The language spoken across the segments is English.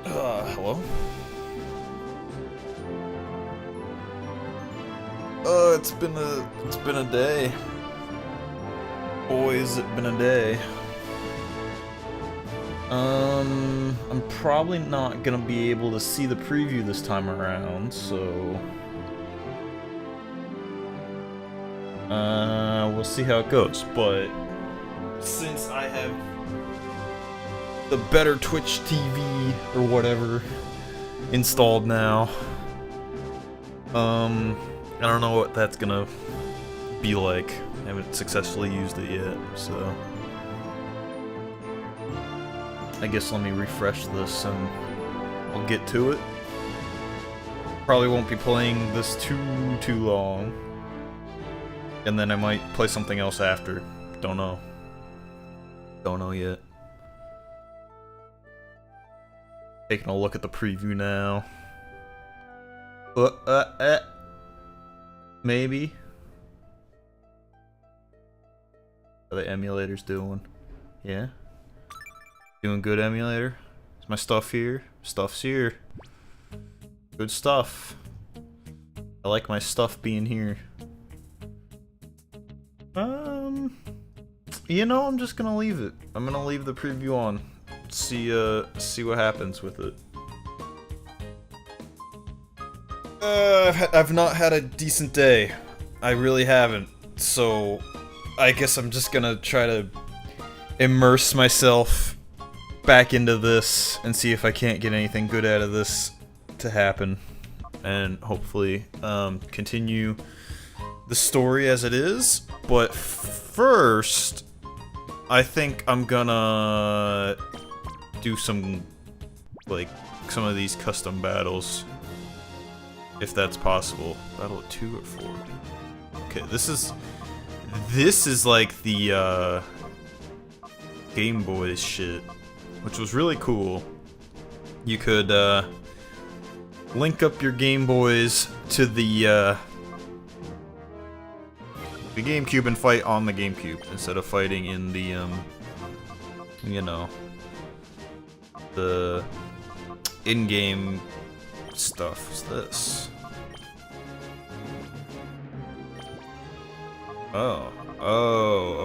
Hello? It's been a day. Boys, it's been a day. I'm probably not gonna be able to see the preview this time around, so we'll see how it goes. But since I have the better Twitch TV or whatever installed now, I don't know what that's gonna be like. I haven't successfully used it yet, so I guess let me refresh this and I'll get to it. Probably won't be playing this too long, and then I might play something else after. Don't know yet. Taking a look at the preview now. Maybe. How the emulator's doing? Yeah? Doing good, emulator? Is my stuff here? Stuff's here. Good stuff. I like my stuff being here. You know, I'm just gonna leave it. I'm gonna leave the preview on. See what happens with it. I've not had a decent day. I really haven't. So, I guess I'm just gonna try to immerse myself back into this and see if I can't get anything good out of this to happen. And hopefully, continue the story as it is. But first, I think I'm gonna do some of these custom battles. If that's possible. Battle at 2 or 4. Okay, this is like the Game Boy shit, which was really cool. You could link up your Game Boys to the GameCube and fight on the GameCube instead of fighting in the you know, the in-game stuff. What's this? Oh,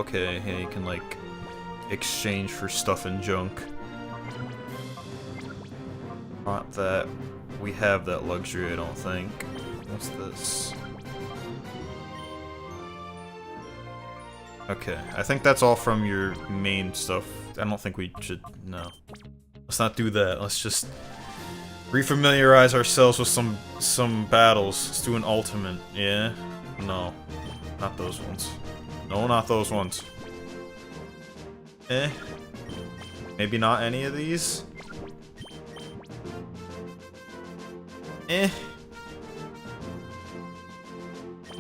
okay. Yeah, you can like exchange for stuff and junk. Not that we have that luxury, I don't think. What's this? Okay, I think that's all from your main stuff. I don't think we should. No. Let's not do that. Let's just refamiliarize ourselves with some battles. Let's do an ultimate. Yeah? No. Not those ones. No, not those ones. Maybe not any of these?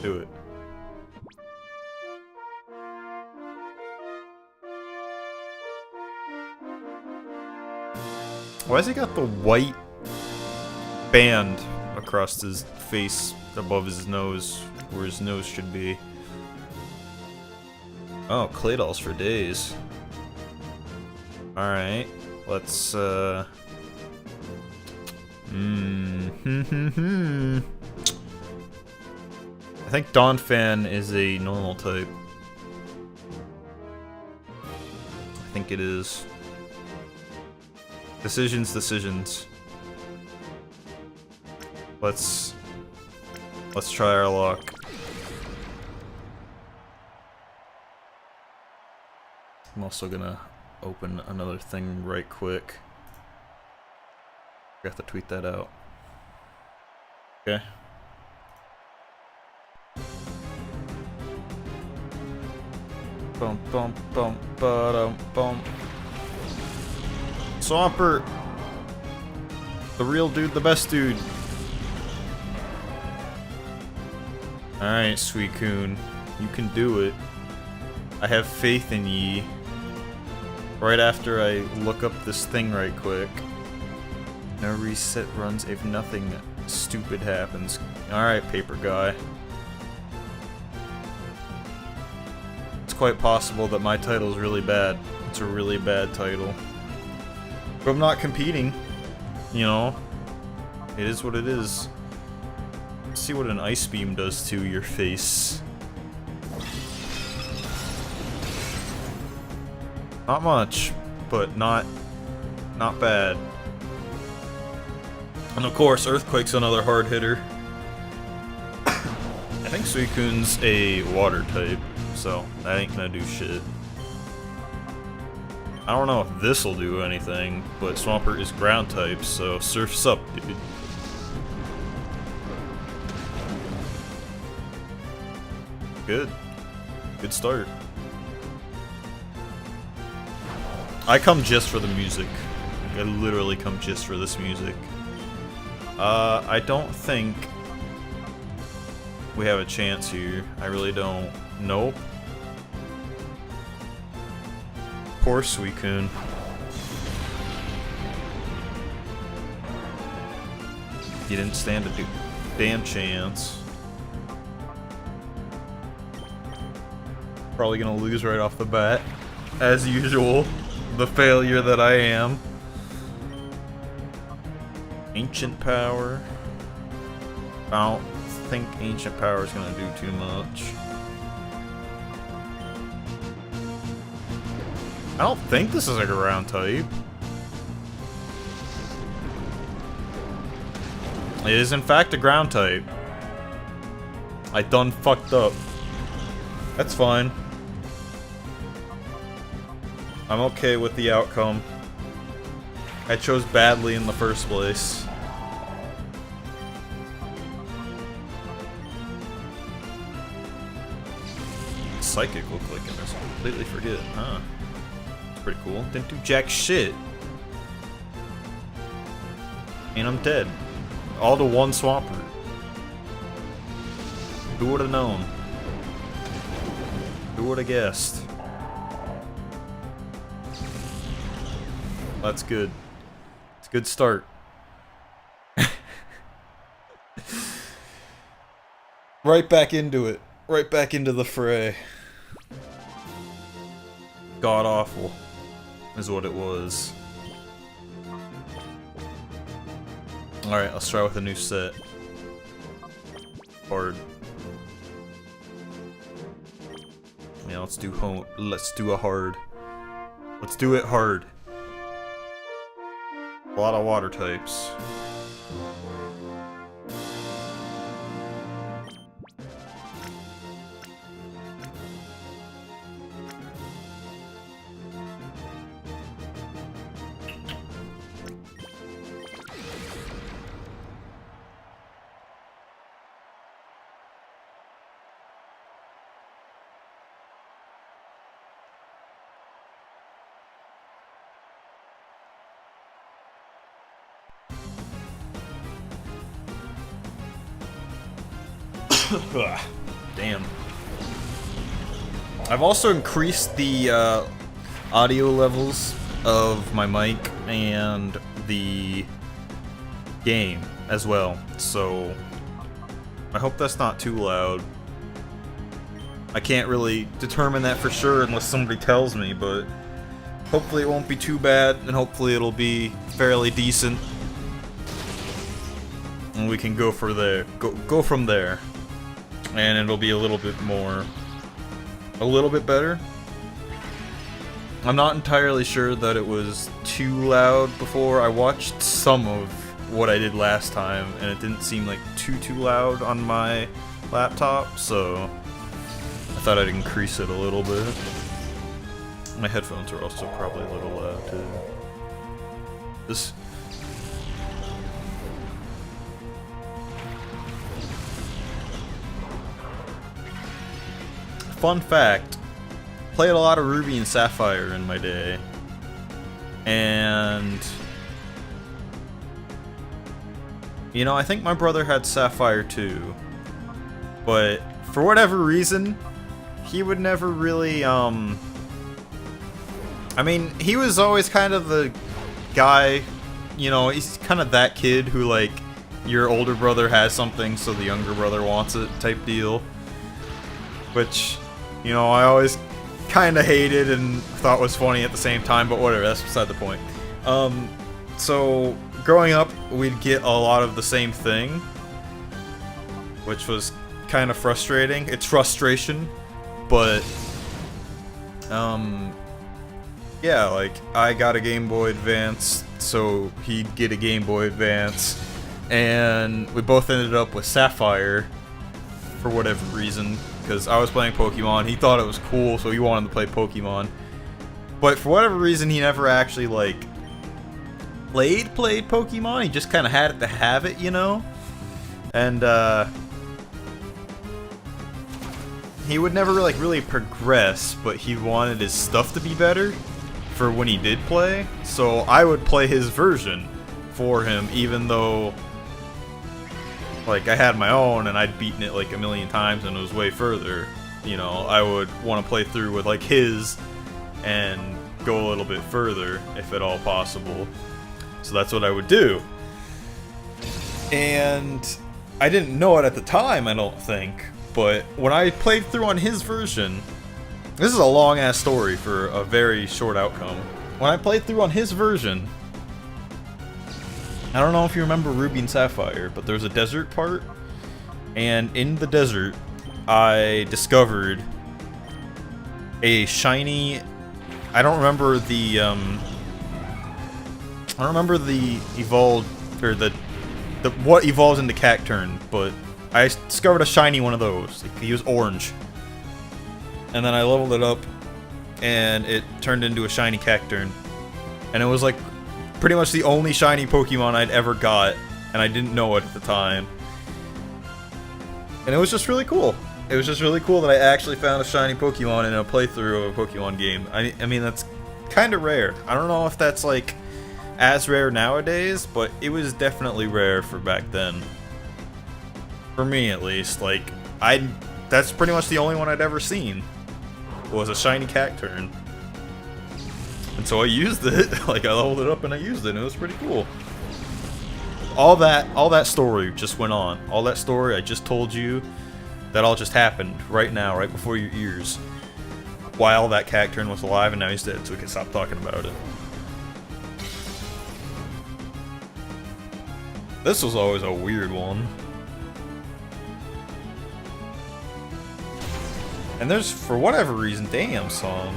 Do it. Why has he got the white band across his face above his nose, where his nose should be? Oh, clay dolls for days. Alright, let's I think Dolphin is a normal type. I think it is. Decisions. Let's try our luck. I'm also gonna open another thing right quick. I have to tweet that out. Okay. Bum bum bum ba-dum bum. Swampert! The real dude, the best dude. Alright, Sweet Coon. You can do it. I have faith in ye. Right after I look up this thing right quick. No reset runs if nothing stupid happens. Alright, paper guy. It's quite possible that my title is really bad. It's a really bad title. But I'm not competing. you know, it is what it is. Let's see what an ice beam does to your face. Not much, but not bad. And of course, Earthquake's another hard hitter. I think Suicune's a water type, so that ain't gonna do shit. I don't know if this'll do anything, but Swampert is ground type, so Surf's up, dude. Good. Good start. I come just for the music. I literally come just for this music. I don't think we have a chance here. I really don't. Nope. Poor Suicune. He didn't stand a damn chance. Probably gonna lose right off the bat. As usual, the failure that I am. Ancient Power. I don't think Ancient Power is gonna do too much. I don't think this is a ground type. It is in fact a ground type. I done fucked up. That's fine. I'm okay with the outcome. I chose badly in the first place. Psychic look like in this. Completely forget, huh? Pretty cool. Didn't do jack shit. And I'm dead. All to one Swampert. Who would have known? Who would have guessed? That's good. It's a good start. Right back into it. Right back into the fray. God awful is what it was. Alright, let's try with a new set. Hard. Yeah, let's do a hard. Let's do it hard. A lot of water types. Damn. I've also increased the audio levels of my mic and the game as well, so I hope that's not too loud. I can't really determine that for sure unless somebody tells me, but hopefully it won't be too bad, and hopefully it'll be fairly decent. And we can go from there. And it'll be a little bit better. I'm not entirely sure that it was too loud before. I watched some of what I did last time, and it didn't seem like too loud on my laptop, so I thought I'd increase it a little bit. My headphones are also probably a little loud too. This. Fun fact, played a lot of Ruby and Sapphire in my day, and you know, I think my brother had Sapphire too, but for whatever reason, he would never really, I mean, he was always kind of the guy, you know, he's kind of that kid who, like, your older brother has something, so the younger brother wants it type deal, which, you know, I always kind of hated and thought was funny at the same time, but whatever, that's beside the point. So growing up, we'd get a lot of the same thing, which was kind of frustrating. It's frustration, but yeah, like I got a Game Boy Advance, so he'd get a Game Boy Advance, and we both ended up with Sapphire for whatever reason, because I was playing Pokemon, he thought it was cool, so he wanted to play Pokemon. But for whatever reason, he never actually, like, played Pokemon. He just kind of had it to have it, you know? And, he would never, like, really progress, but he wanted his stuff to be better for when he did play. So I would play his version for him, even though, like, I had my own and I'd beaten it, like, a million times and it was way further. You know, I would want to play through with, like, his and go a little bit further, if at all possible. So that's what I would do. And I didn't know it at the time, I don't think, but when I played through on his version, this is a long-ass story for a very short outcome. When I played through on his version, I don't know if you remember Ruby and Sapphire, but there's a desert part, and in the desert, I discovered a shiny... I don't remember the evolved, or the what evolves into Cacturn, but I discovered a shiny one of those. He was orange. And then I leveled it up, and it turned into a shiny Cacturn. And it was like pretty much the only shiny Pokemon I'd ever got, and I didn't know it at the time. And it was just really cool. It was just really cool that I actually found a shiny Pokemon in a playthrough of a Pokemon game. I mean, that's kind of rare. I don't know if that's, like, as rare nowadays, but it was definitely rare for back then. For me, at least. Like, that's pretty much the only one I'd ever seen. Was a shiny Cacturn. And so I used it. Like, I leveled it up and I used it, and it was pretty cool. All that story just went on. All that story I just told you, that all just happened right now, right before your ears. While that Cacturn was alive, and now he's dead, so we can stop talking about it. This was always a weird one. And there's, for whatever reason, damn son.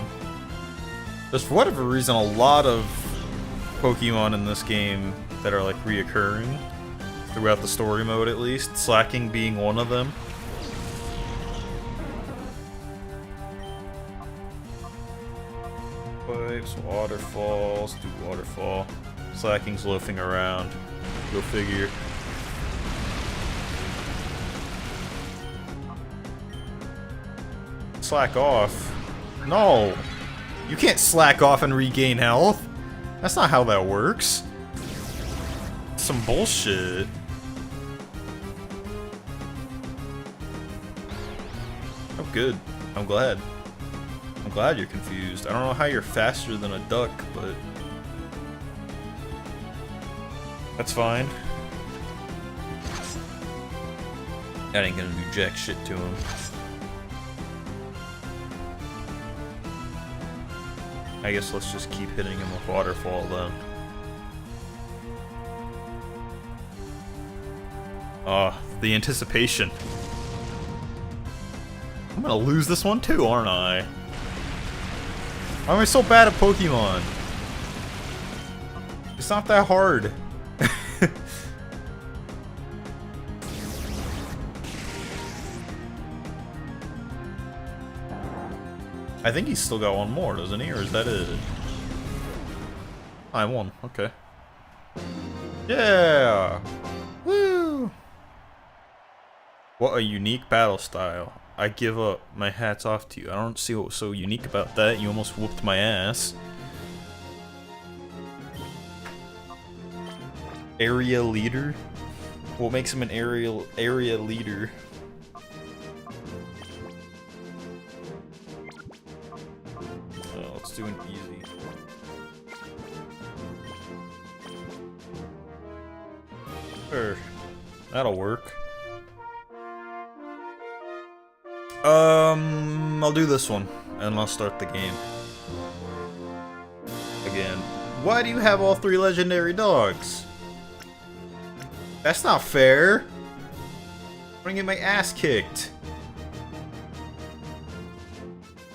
There's, for whatever reason, a lot of Pokemon in this game that are, like, reoccurring. Throughout the story mode, at least. Slacking being one of them. Pipes, waterfalls, do waterfall. Slacking's loafing around. Go figure. Slack off. No! You can't slack off and regain health. That's not how that works. Some bullshit. Oh, good. I'm glad. I'm glad you're confused. I don't know how you're faster than a duck, but that's fine. That ain't gonna do jack shit to him. I guess let's just keep hitting him with waterfall then. Oh, the anticipation. I'm gonna lose this one too, aren't I? Why am I so bad at Pokemon? It's not that hard. I think he's still got one more, doesn't he? Or is that it? I won. Okay. Yeah! Woo! What a unique battle style. I give up. My hat's off to you. I don't see what was so unique about that. You almost whooped my ass. Area leader? What makes him an area leader? Let's do an easy. Sure. That'll work. I'll do this one, and I'll start the game. Again. Why do you have all 3 legendary dogs? That's not fair. I'm gonna get my ass kicked.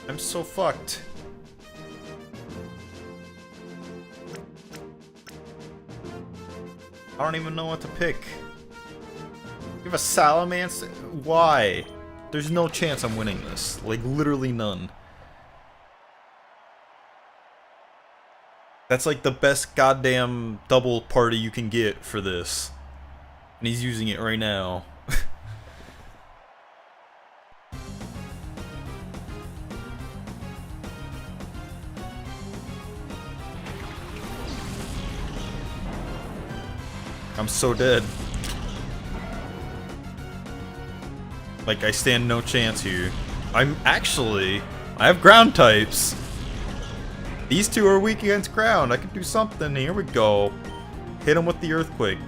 I'm so fucked. I don't even know what to pick. You have a Salamence? Why? There's no chance I'm winning this. Like, literally none. That's like the best goddamn double party you can get for this. And he's using it right now. I'm so dead. Like, I stand no chance here. I have ground types. These two are weak against ground. I can do something. Here we go. Hit him with the earthquake.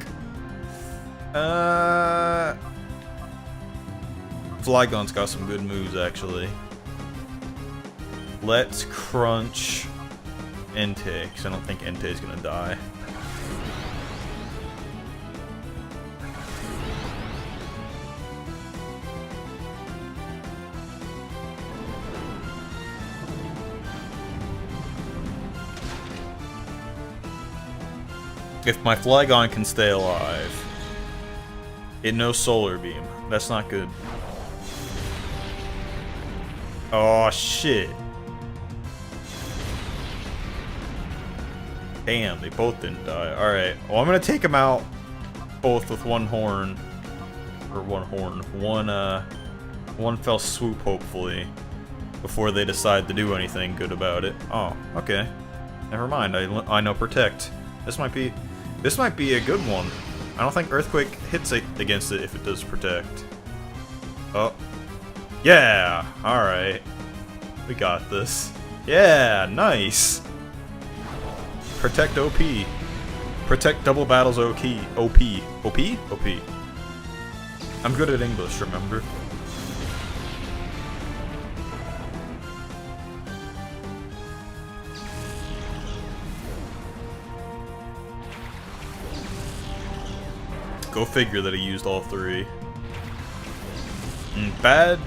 Flygon's got some good moves, actually. Let's crunch Entei, because I don't think Entei's gonna die. If my Flygon can stay alive, it knows Solar Beam. That's not good. Oh shit. Damn, they both didn't die. Alright, well I'm gonna take them out both with one horn. Or one fell swoop, hopefully, before they decide to do anything good about it. Oh, okay. Never mind, I know Protect. This might be a good one. I don't think Earthquake hits against it if it does Protect. Oh. Yeah! Alright. We got this. Yeah! Nice! Protect OP. Protect double battles OP. OP? OP? OP. I'm good at English, remember? Go figure that he used all three. Bad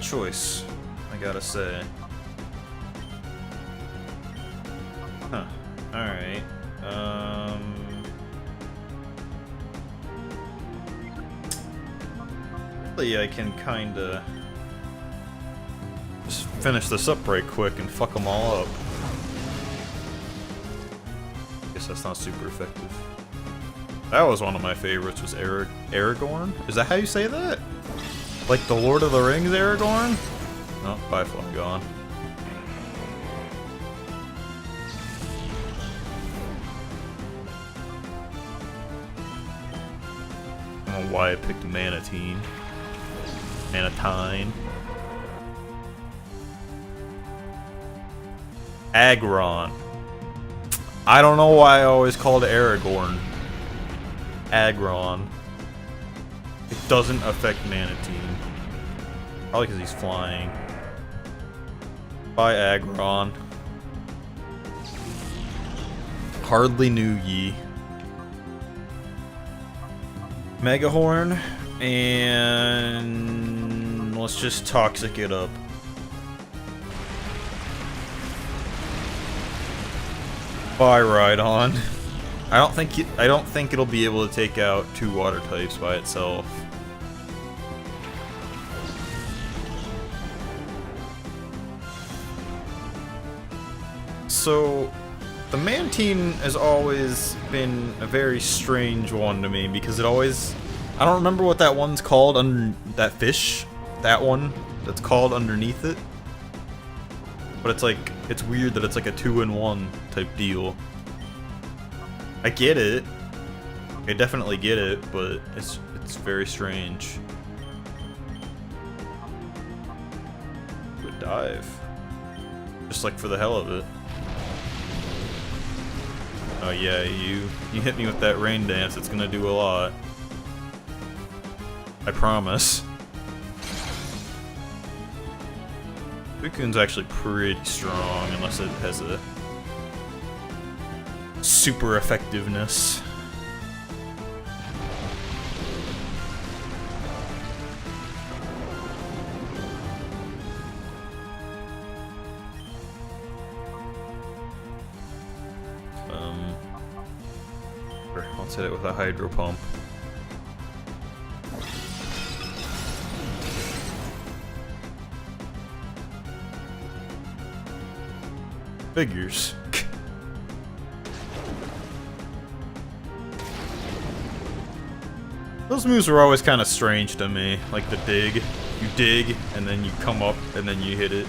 choice, I gotta say. Huh. Alright. Really, I can kinda just finish this up right quick and fuck them all up. Guess that's not super effective. That was one of my favorites, was Aragorn? Is that how you say that? Like the Lord of the Rings Aragorn? Oh, bye Flygon. I don't know why I picked Manatine. Manatine. Aggron. I don't know why I always called it Aragorn. Aggron. It doesn't affect Manatine. Probably because he's flying. Bye, Aggron. Hardly knew ye. Megahorn. And let's just Toxic it up. Bye, Rhydon. I don't think it'll be able to take out two water types by itself. So, the Mantine has always been a very strange one to me because it always... I don't remember what that one's called under that fish. That one that's called underneath it. But it's like, it's weird that it's like a 2-in-1 type deal. I get it. I definitely get it, but it's very strange. Good dive. Just like for the hell of it. Oh yeah, you hit me with that rain dance, it's gonna do a lot. I promise. Suicune's actually pretty strong, unless it has a super effectiveness. Let's hit it with a hydro pump. Figures. Those moves were always kind of strange to me, like the dig. You dig, and then you come up, and then you hit it.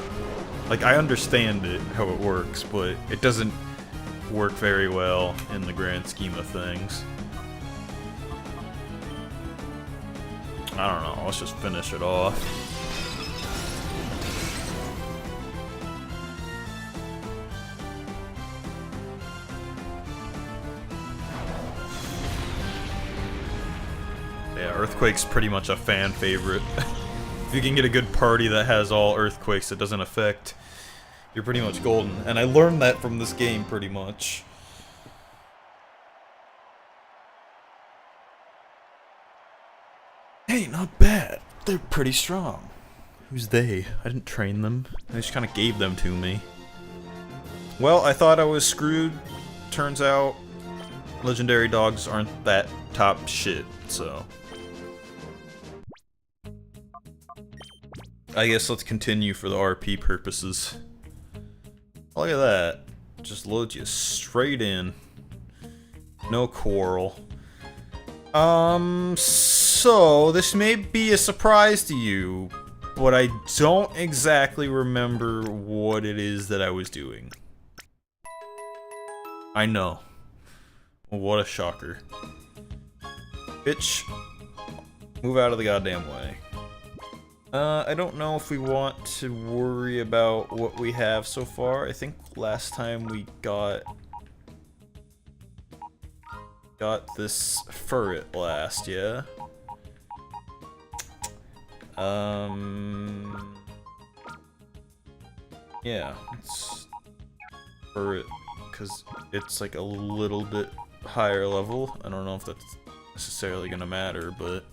Like, I understand it, how it works, but it doesn't work very well in the grand scheme of things. I don't know, let's just finish it off. Yeah, Earthquake's pretty much a fan favorite. If you can get a good party that has all Earthquakes that doesn't affect, you're pretty much golden. And I learned that from this game, pretty much. Hey, not bad. They're pretty strong. Who's they? I didn't train them. They just kind of gave them to me. Well, I thought I was screwed. Turns out, legendary dogs aren't that top shit, so... I guess let's continue for the RP purposes. Look at that. Just loads you straight in. No quarrel. So this may be a surprise to you, but I don't exactly remember what it is that I was doing. I know. What a shocker. Bitch. Move out of the goddamn way. I don't know if we want to worry about what we have so far. I think last time we got this ferret last, yeah? Yeah, it's ferret, because it's like a little bit higher level. I don't know if that's necessarily gonna matter, but...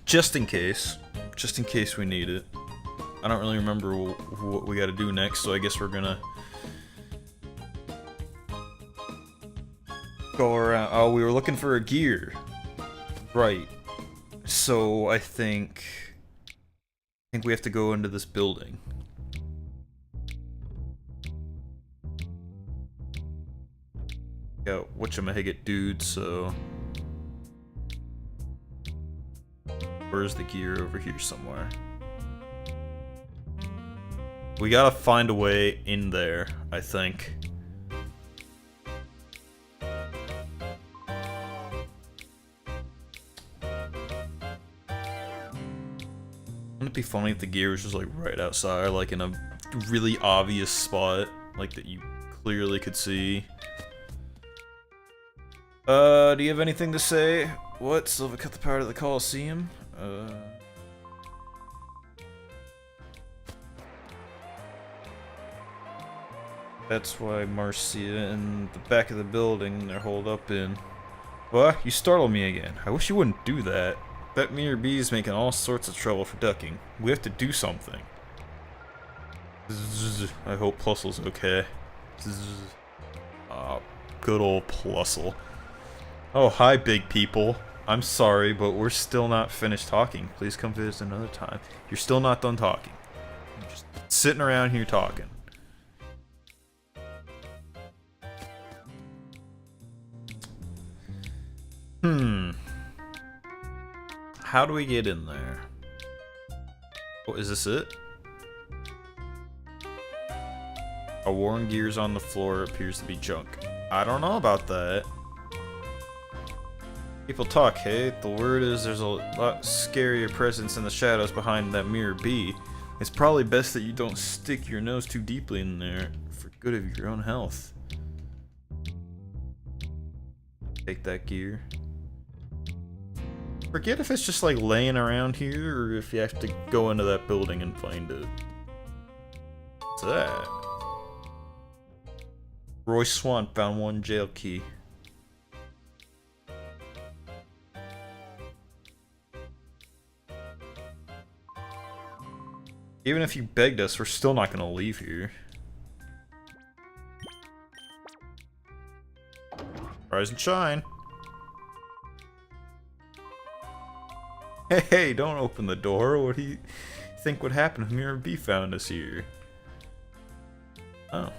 just in case we need it. I don't really remember what we gotta do next, so I guess we're gonna go around. Oh, we were looking for a gear. Right. So I think we have to go into this building. Got whatchamahigget dude, so... where's the gear? Over here somewhere. We gotta find a way in there, I think. Wouldn't it be funny if the gear was just like right outside, like in a really obvious spot, like that you clearly could see? Do you have anything to say? What? Silva cut the power to the Colosseum? That's why Marcia and the back of the building they're holed up in. What? You startled me again. I wish you wouldn't do that. That Mirror Bee's making all sorts of trouble for ducking. We have to do something. I hope Plusle's okay. Good old Plusle. Oh, hi, big people. I'm sorry, but we're still not finished talking. Please come visit another time. You're still not done talking. You're just sitting around here talking. How do we get in there? Oh, is this it? A worn gears on the floor appears to be junk. I don't know about that. People talk, hey? The word is there's a lot scarier presence in the shadows behind that Mirror Bee. It's probably best that you don't stick your nose too deeply in there for good of your own health. Take that gear. Forget if it's just like laying around here or if you have to go into that building and find it. What's that? Roy Swan found one jail key. Even if you begged us, we're still not gonna leave here. Rise and shine. Hey, don't open the door. What do you think would happen if Mirror B found us here? Oh.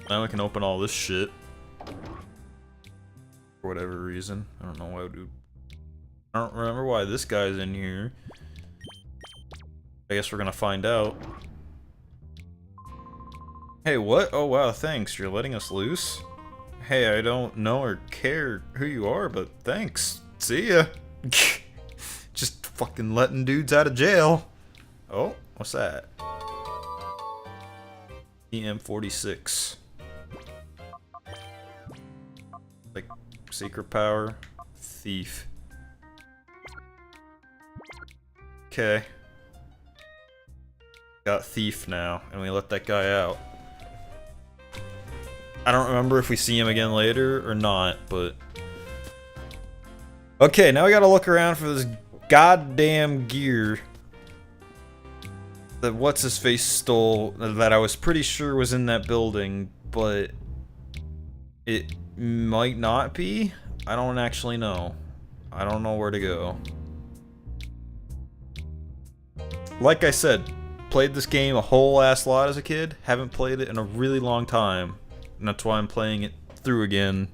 Now we can open all this shit. For whatever reason. I don't know why we... I don't remember why this guy's in here. I guess we're gonna find out. Hey, what? Oh wow, thanks. You're letting us loose? Hey, I don't know or care who you are, but thanks. See ya. Just fucking letting dudes out of jail. Oh, what's that? EM46. Like, secret power. Thief. Okay. Got thief now, and we let that guy out. I don't remember if we see him again later or not, but... Okay, now we gotta look around for this goddamn gear that what's-his-face stole, that I was pretty sure was in that building, but it might not be? I don't actually know. I don't know where to go. Like I said, played this game a whole ass lot as a kid, haven't played it in a really long time, and that's why I'm playing it through again.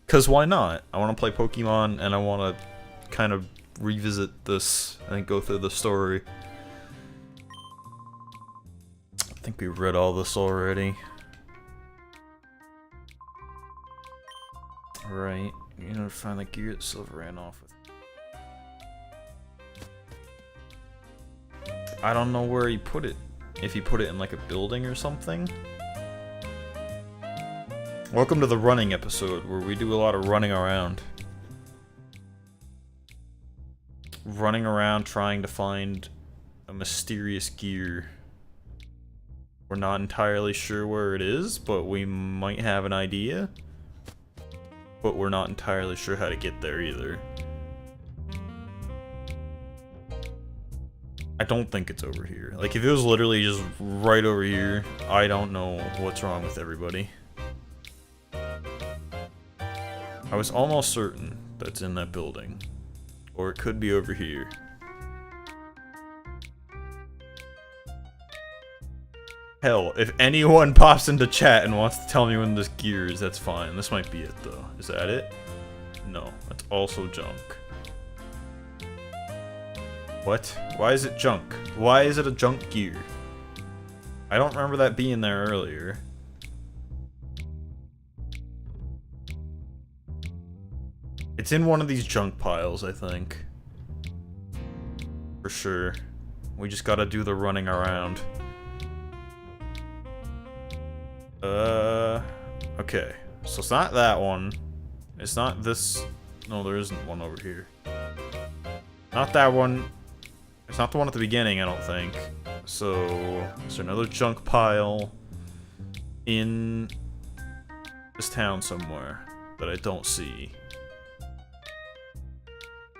Cause why not? I want to play Pokemon and I want to kind of revisit this and go through the story. I think we read all this already. Right, you know, find the gear that Silver ran off with. I don't know where he put it. If he put it in like a building or something. Welcome to the running episode, where we do a lot of running around. Running around trying to find a mysterious gear. We're not entirely sure where it is, but we might have an idea. But we're not entirely sure how to get there either. I don't think it's over here. Like, if it was literally just right over here, I don't know what's wrong with everybody. I was almost certain that's in that building. Or it could be over here. Hell, if anyone pops into chat and wants to tell me when this gear is, that's fine. This might be it, though. Is that it? No, that's also junk. What? Why is it junk? Why is it a junk gear? I don't remember that being there earlier. It's in one of these junk piles, I think. For sure. We just gotta do the running around. Okay. So it's not that one. It's not this... No, there isn't one over here. Not that one. It's not the one at the beginning, I don't think. So, is there another junk pile in this town somewhere that I don't see?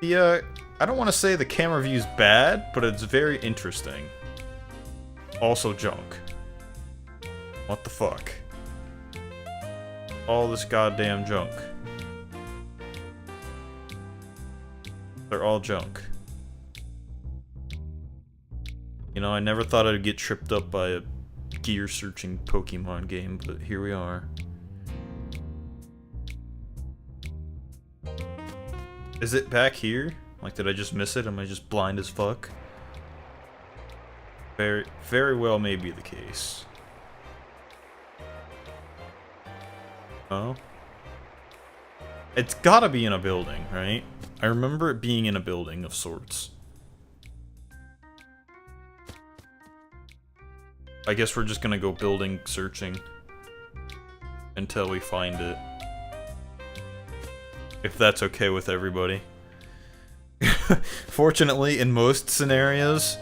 The, I don't want to say the camera view's bad, but it's very interesting. Also junk. What the fuck? All this goddamn junk. They're all junk. You know, I never thought I'd get tripped up by a gear-searching Pokemon game, but here we are. Is it back here? Like, did I just miss it? Am I just blind as fuck? Very, very well may be the case. Oh? It's gotta be in a building, right? I remember it being in a building of sorts. I guess we're just gonna go building searching until we find it. If that's okay with everybody. Fortunately, in most scenarios,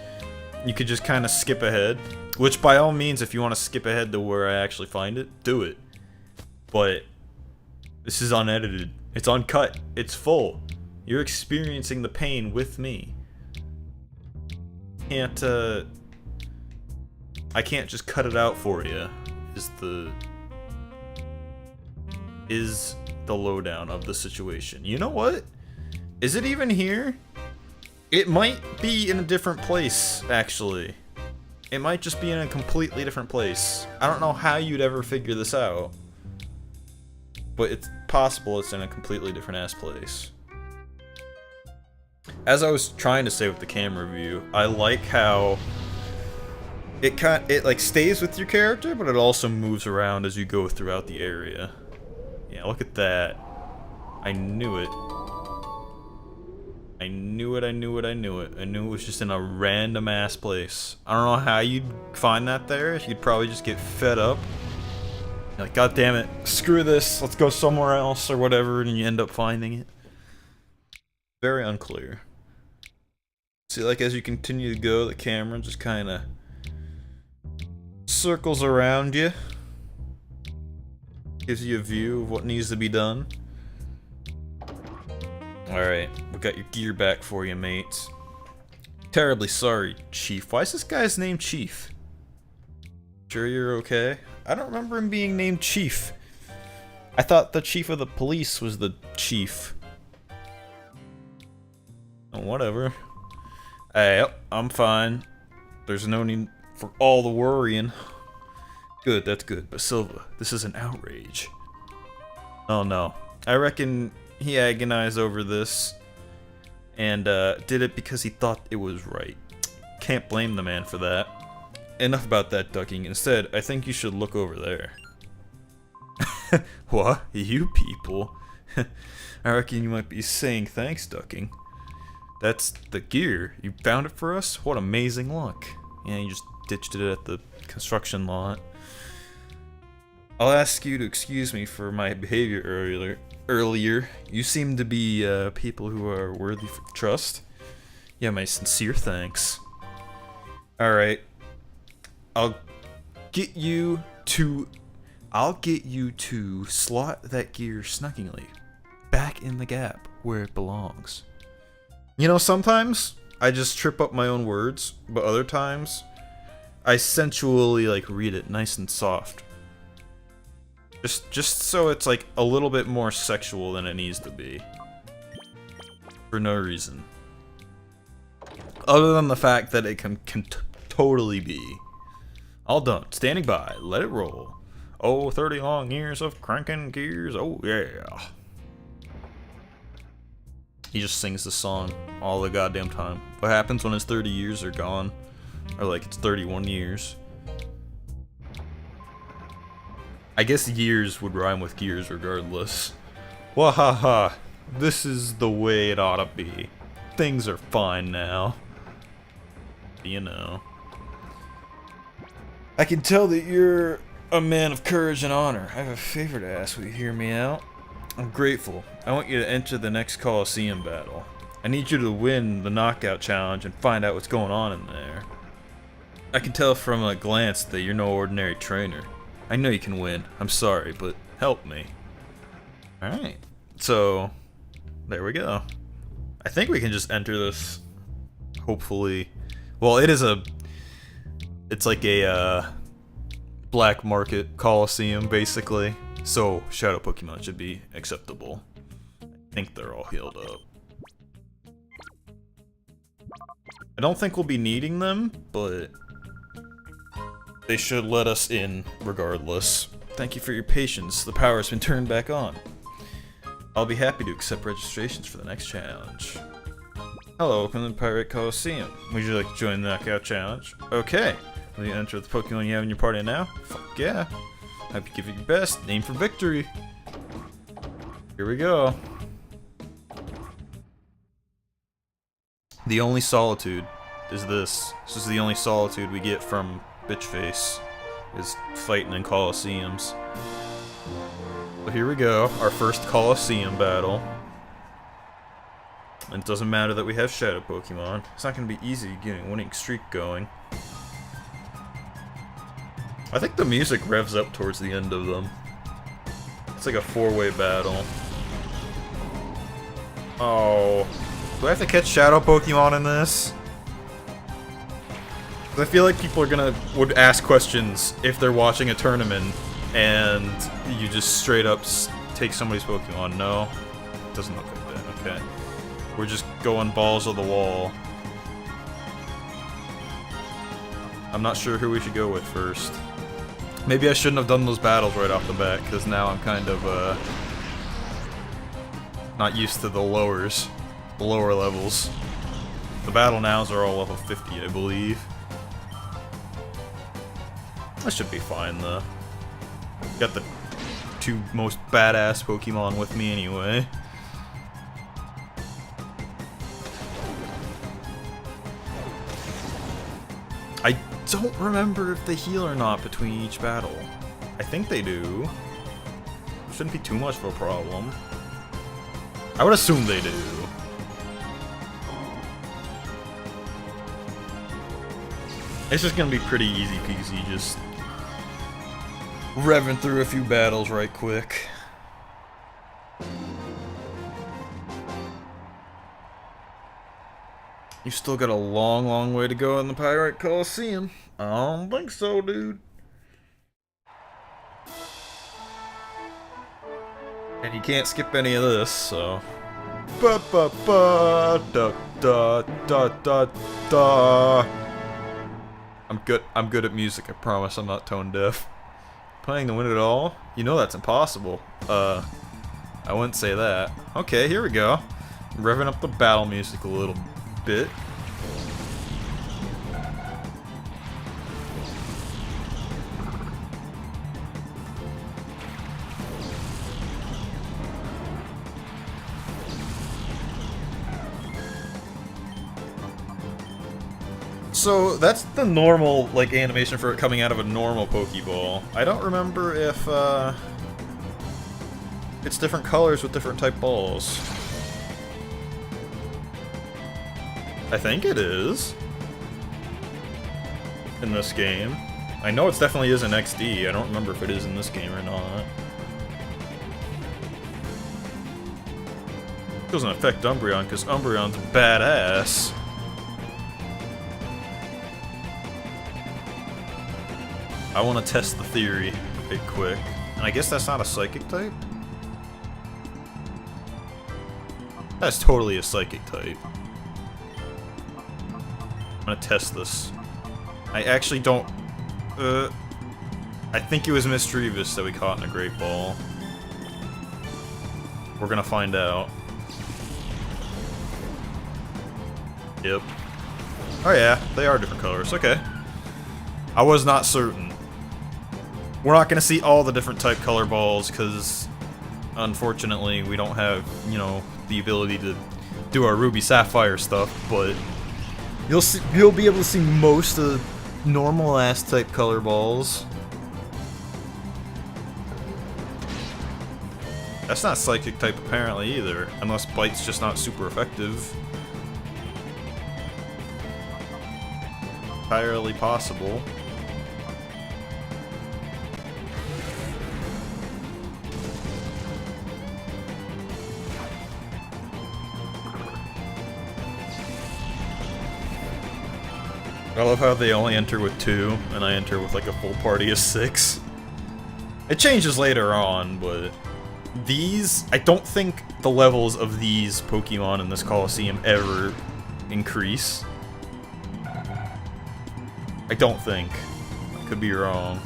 you could just kind of skip ahead. Which, by all means, if you want to skip ahead to where I actually find it, do it. But this is unedited. It's uncut. It's full. You're experiencing the pain with me. can't, I can't just cut it out for you, is the lowdown of the situation. You know what? Is it even here? It might be in a different place, actually. It might just be in a completely different place. I don't know how you'd ever figure this out. But it's possible it's in a completely different ass place. As I was trying to say with the camera view, I like how it like stays with your character, but it also moves around as you go throughout the area. Yeah, look at that. I knew it. I knew it, I knew it, I knew it. I knew it was just in a random ass place. I don't know how you'd find that there. You'd probably just get fed up. You're like, God damn it, screw this, let's go somewhere else or whatever, and you end up finding it. Very unclear. See, like as you continue to go, the camera just kind of circles around you. Gives you a view of what needs to be done. Alright, we got your gear back for you, mates. Terribly sorry, Chief. Why is this guy's name Chief? Sure you're okay? I don't remember him being named Chief. I thought the chief of the police was the chief. Oh, whatever. Yep, I'm fine. There's no need for all the worrying. Good, that's good. But Silva, this is an outrage. Oh no. I reckon he agonized over this and did it because he thought it was right. Can't blame the man for that. Enough about that, Ducking. Instead, I think you should look over there. What? You people? I reckon you might be saying thanks, Ducking. That's the gear. You found it for us? What amazing luck. Yeah, you just ditched it at the construction lot. I'll ask you to excuse me for my behavior earlier. You seem to be people who are worthy of trust. Yeah, my sincere thanks. Alright. I'll get you to slot that gear snuggingly back in the gap where it belongs. You know, sometimes I just trip up my own words, but other times I sensually like read it nice and soft. Just so it's like a little bit more sexual than it needs to be. For no reason. Other than the fact that it can totally be. All done. Standing by. Let it roll. Oh, 30 long years of cranking gears. Oh, yeah. He just sings the song all the goddamn time. What happens when his 30 years are gone? Or like it's 31 years. I guess years would rhyme with gears regardless. Wahaha. This is the way it ought to be. Things are fine now. You know. I can tell that you're a man of courage and honor. I have a favor to ask. Will you hear me out? I'm grateful. I want you to enter the next Colosseum battle. I need you to win the knockout challenge and find out what's going on in there. I can tell from a glance that you're no ordinary trainer. I know you can win. I'm sorry, but help me. Alright. So, there we go. I think we can just enter this. Hopefully. Well, it's like a black market Colosseum, basically. So, Shadow Pokemon should be acceptable. I think they're all healed up. I don't think we'll be needing them, but they should let us in regardless. Thank you for your patience. The power's been turned back on. I'll be happy to accept registrations for the next challenge. Hello, welcome to the Pirate Colosseum. Would you like to join the Knockout Challenge? Okay. Will you enter the Pokemon you have in your party now? Fuck yeah. Hope you give it your best. Aim for victory. Here we go. The only solitude is this. This is the only solitude we get from Bitchface. Is fighting in Colosseums. So here we go. Our first Colosseum battle. And it doesn't matter that we have Shadow Pokemon. It's not going to be easy getting a winning streak going. I think the music revs up towards the end of them. It's like a four-way battle. Oh. Do I have to catch Shadow Pokemon in this? I feel like people would ask questions if they're watching a tournament and you just straight up take somebody's Pokemon. No, it doesn't look like that. Okay, we're just going balls of the wall. I'm not sure who we should go with first. Maybe I shouldn't have done those battles right off the bat, because now I'm kind of not used to the lower levels. The battle nows are all level 50, I believe. That should be fine, though. Got the two most badass Pokemon with me anyway. I don't remember if they heal or not between each battle. I think they do. Shouldn't be too much of a problem. I would assume they do. It's just gonna be pretty easy peasy, just revving through a few battles right quick. You still got a long, long way to go in the Pokémon Colosseum. I don't think so, dude. And you can't skip any of this, so. Ba ba ba da da da da da. I'm good at music, I promise I'm not tone deaf. Playing to win it all? You know that's impossible. I wouldn't say that. Okay, here we go. Revving up the battle music a little bit. So that's the normal, like, animation for it coming out of a normal Pokeball. I don't remember if it's different colors with different type balls. I think it is in this game. I know it definitely is in XD. I don't remember if it is in this game or not. It doesn't affect Umbreon because Umbreon's badass. I want to test the theory a bit quick. And I guess that's not a psychic type? That's totally a psychic type. I'm gonna test this. I actually don't... I think it was Mischievous that we caught in a Great Ball. We're gonna find out. Yep. Oh yeah, they are different colors. Okay. I was not certain. We're not gonna see all the different type color balls, because unfortunately we don't have, you know, the ability to do our Ruby Sapphire stuff, but you'll be able to see most of the normal ass type color balls. That's not psychic type apparently either, unless Bite's just not super effective. Entirely possible. I love how they only enter with 2, and I enter with like a full party of 6. It changes later on, but these, I don't think the levels of these Pokemon in this Colosseum ever increase. I don't think. I could be wrong.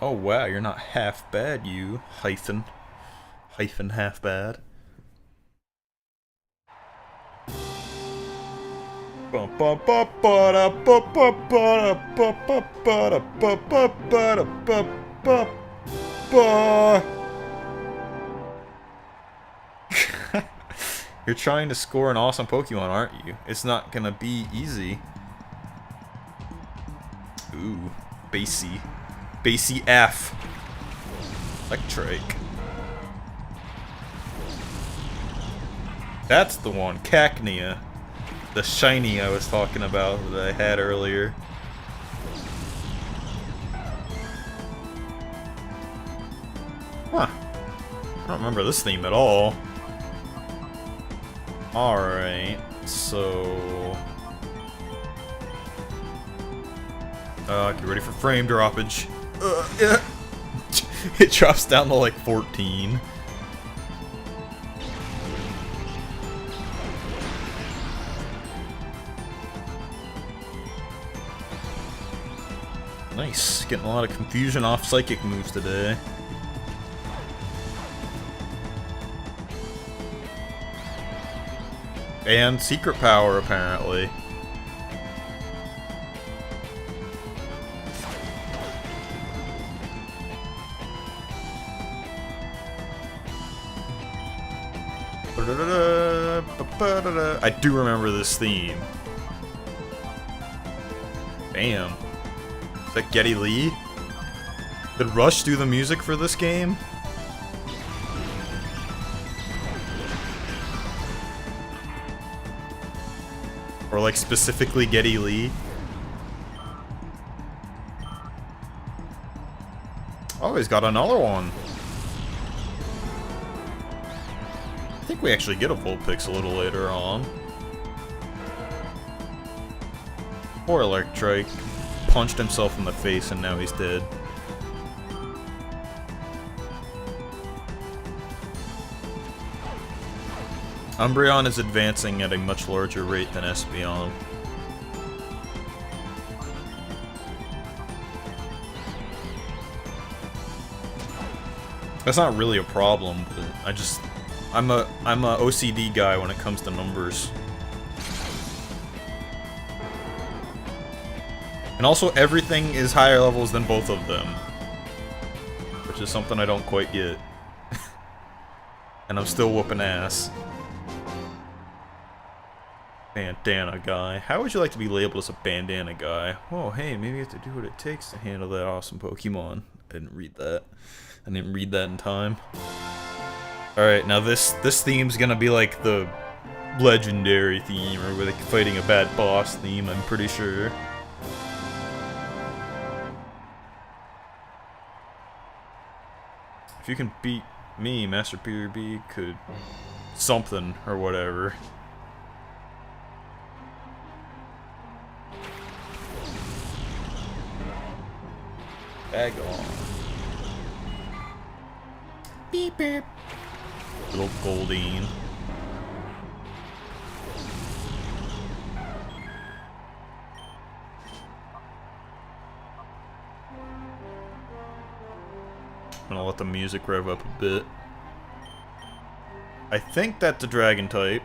Oh wow, you're not half bad, you hyphen half bad. You're trying to score an awesome Pokemon, aren't you? It's not gonna be easy. Ooh, Basie. Basie F. Electric. That's the one, Cacnea. The shiny I was talking about that I had earlier. Huh, I don't remember this theme at all. Alright, so... get ready for frame droppage. Yeah. It drops down to like 14. Nice, getting a lot of confusion off psychic moves today. And secret power, apparently. I do remember this theme. Bam. Is that Geddy Lee? Did Rush do the music for this game? Or like specifically Geddy Lee? Oh, he's got another one. I think we actually get a Vulpix a little later on. Poor Electrike punched himself in the face and now he's dead. Umbreon is advancing at a much larger rate than Espeon. That's not really a problem, but I'm a OCD guy when it comes to numbers. And also everything is higher levels than both of them. Which is something I don't quite get. And I'm still whooping ass. Bandana guy. How would you like to be labeled as a bandana guy? Oh, hey, maybe you have to do what it takes to handle that awesome Pokemon. I didn't read that. I didn't read that in time. Alright, now this theme's gonna be like the legendary theme, or like fighting a bad boss theme, I'm pretty sure. If you can beat me, Master PRB could something or whatever. Bag on. Beep beep. Little Goldeen. I'm gonna let the music rev up a bit. I think that's a dragon type.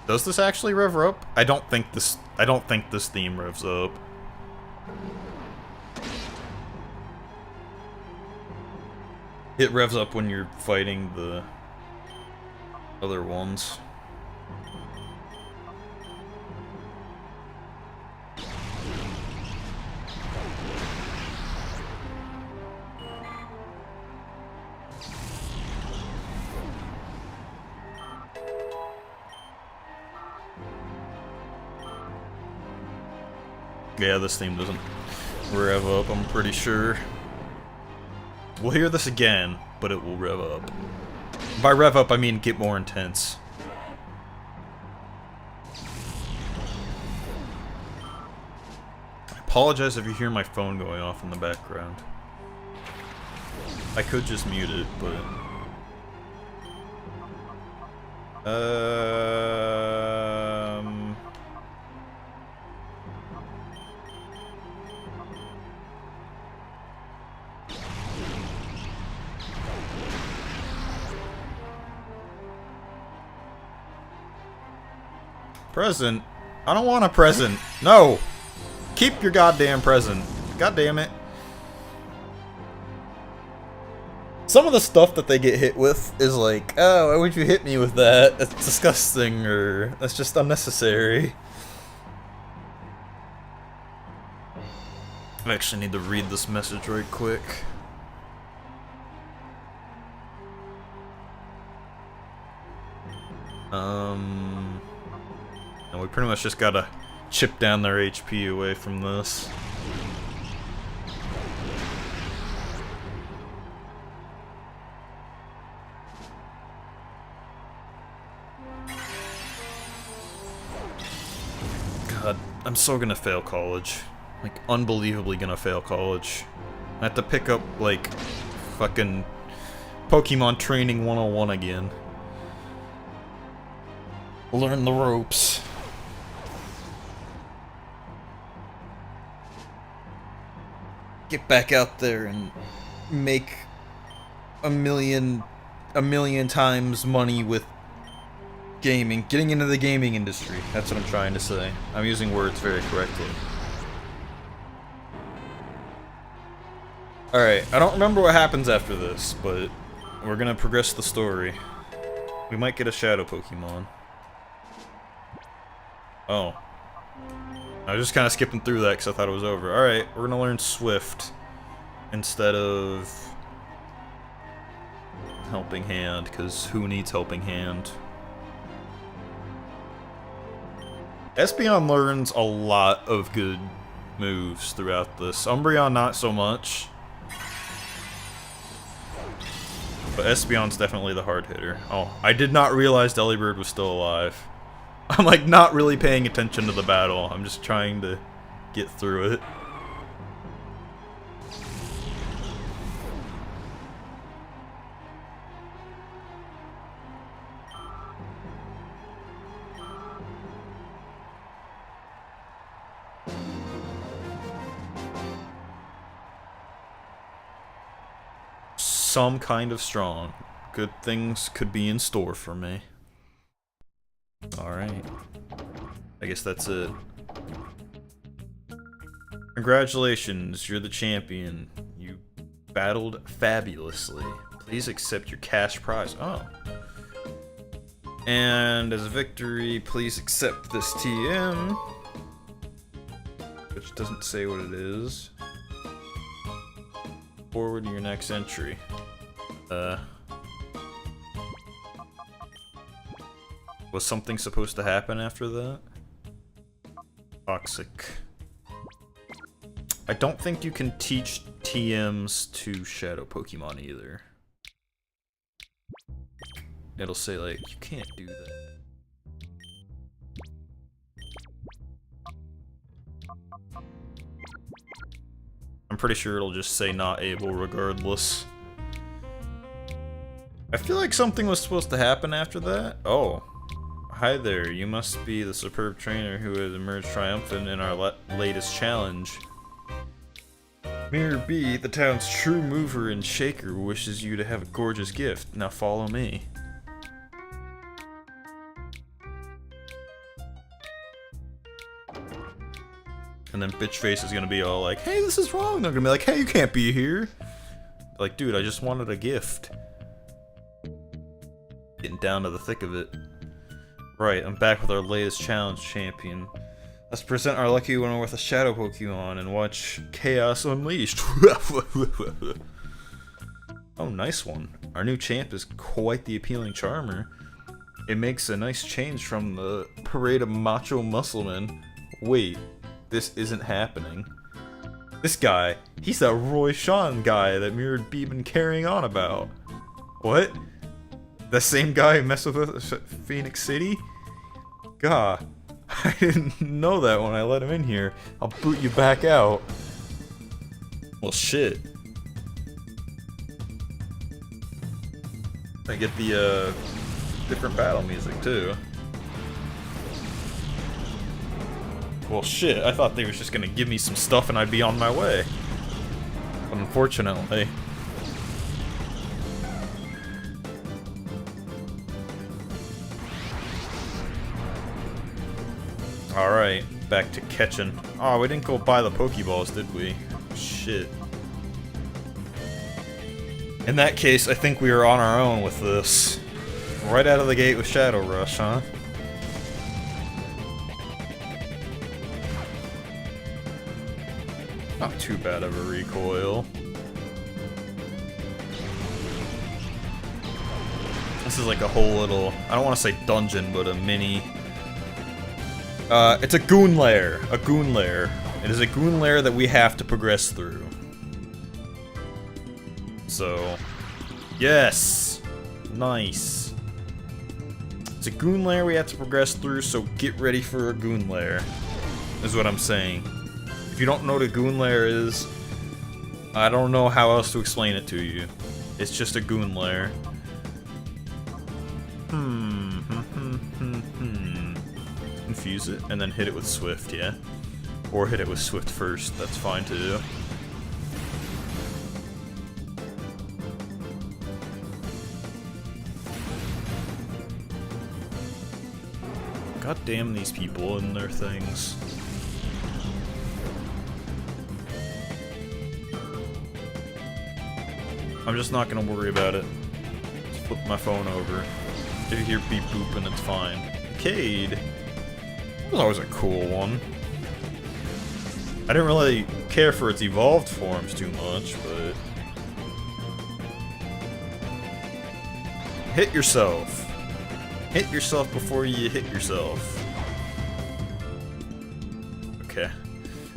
Does this actually rev up? I don't think this theme revs up. It revs up when you're fighting the other ones. Yeah, this theme doesn't rev up, I'm pretty sure. We'll hear this again, but it will rev up. By rev up, I mean get more intense. I apologize if you hear my phone going off in the background. I could just mute it, but... Present? I don't want a present. No! Keep your goddamn present. God damn it. Some of the stuff that they get hit with is like, oh, why would you hit me with that? That's disgusting, or that's just unnecessary. I actually need to read this message right quick. And we pretty much just gotta chip down their HP away from this. God, I'm so gonna fail college. Like, unbelievably gonna fail college. I have to pick up, like, fucking Pokemon Training 101 again. Learn the ropes. Get back out there and make a million times money with gaming. Getting into the gaming industry. That's what I'm trying to say. I'm using words very correctly. Alright, I don't remember what happens after this, but we're gonna progress the story. We might get a shadow Pokemon. Oh. I was just kind of skipping through that because I thought it was over. Alright, we're gonna learn Swift instead of Helping Hand, because who needs Helping Hand? Espeon learns a lot of good moves throughout this. Umbreon not so much. But Espeon's definitely the hard hitter. Oh, I did not realize Delibird was still alive. I'm like not really paying attention to the battle. I'm just trying to get through it. Some kind of strong. Good things could be in store for me. Alright. I guess that's it. Congratulations, you're the champion. You battled fabulously. Please accept your cash prize. Oh. And as a victory, please accept this TM. Which doesn't say what it is. Forward to your next entry. Was something supposed to happen after that? Toxic. I don't think you can teach TMs to Shadow Pokemon either. It'll say like, you can't do that. I'm pretty sure it'll just say not able regardless. I feel like something was supposed to happen after that. Oh. Hi there, you must be the superb trainer who has emerged triumphant in our latest challenge. Mirror B, the town's true mover and shaker, wishes you to have a gorgeous gift. Now follow me. And then Bitchface is gonna be all like, hey, this is wrong. They're gonna be like, hey, you can't be here. Like, dude, I just wanted a gift. Getting down to the thick of it. Right, I'm back with our latest challenge champion. Let's present our lucky winner with a Shadow Pokemon and watch Chaos Unleashed. Oh, nice one. Our new champ is quite the appealing charmer. It makes a nice change from the parade of macho musclemen. Wait, this isn't happening. This guy, he's that Roy Sean guy that Mirrored B been carrying on about. What? The same guy who messed with us at Phoenix City? Gah, I didn't know that when I let him in here. I'll boot you back out. Well, shit. I get the, different battle music, too. Well, shit, I thought they was just gonna give me some stuff and I'd be on my way. But unfortunately... Alright, back to catching. Oh, we didn't go buy the Pokeballs, did we? Shit. In that case, I think we are on our own with this. Right out of the gate with Shadow Rush, huh? Not too bad of a recoil. This is like a whole little, I don't want to say dungeon, but a mini... it's a goon lair. A goon lair. It is a goon lair that we have to progress through. So... Yes! Nice. It's a goon lair we have to progress through, so get ready for a goon lair. Is what I'm saying. If you don't know what a goon lair is, I don't know how else to explain it to you. It's just a goon lair. Infuse it, and then hit it with Swift, yeah? Or hit it with Swift first, that's fine too. God damn these people and their things. I'm just not gonna worry about it. Just flip my phone over. If you hear beep boop and it's fine. Cade! That was always a cool one. I didn't really care for its evolved forms too much, but... Hit yourself! Hit yourself before you hit yourself. Okay.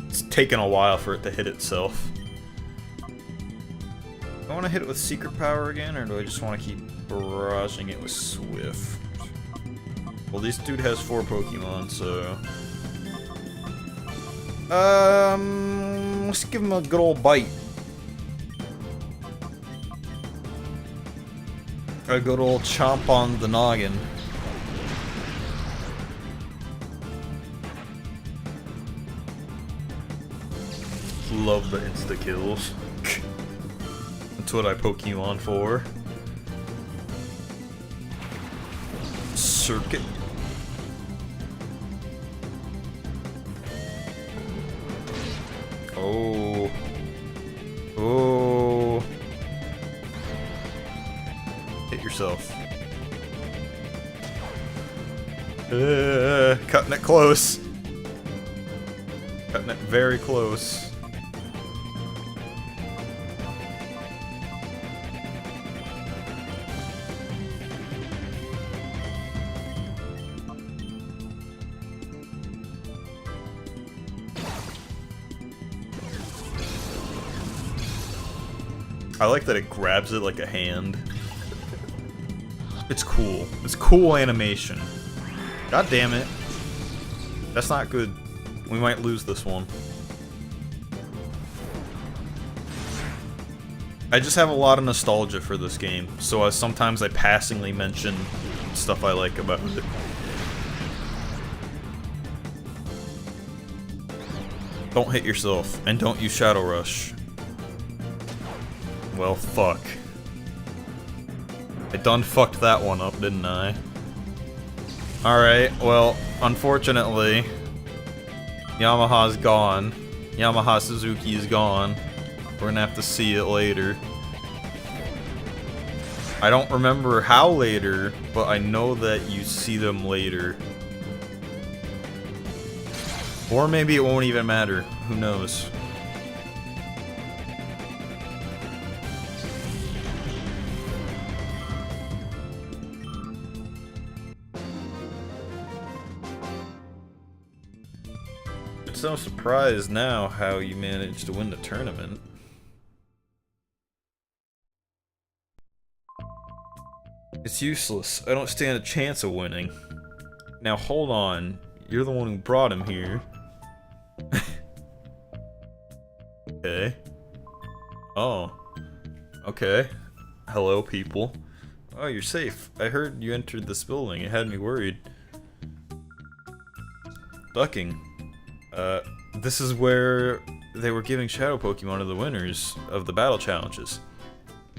It's taken a while for it to hit itself. Do I want to hit it with Secret Power again, or do I just want to keep barraging it with Swift? Well, this dude has 4 Pokemon, so... let's give him a good old bite. A good old chomp on the noggin. Love the insta-kills. That's what I Pokemon for. Circuit. Oh. Oh. Hit yourself. Cutting it close. Cutting it very close. I like that it grabs it like a hand. It's cool. It's cool animation. God damn it. That's not good. We might lose this one. I just have a lot of nostalgia for this game, so sometimes I passingly mention stuff I like about it. Don't hit yourself, and don't use Shadow Rush. Well, fuck. I done fucked that one up, didn't I? Alright, well, unfortunately, Yamaha's gone. Yamaha Suzuki is gone. We're gonna have to see it later. I don't remember how later, but I know that you see them later. Or maybe it won't even matter. Who knows? It's no surprise now how you managed to win the tournament. It's useless. I don't stand a chance of winning. Now hold on. You're the one who brought him here. Okay. Oh. Okay. Hello, people. Oh, you're safe. I heard you entered this building. It had me worried. Ducking. This is where they were giving Shadow Pokemon to the winners of the battle challenges.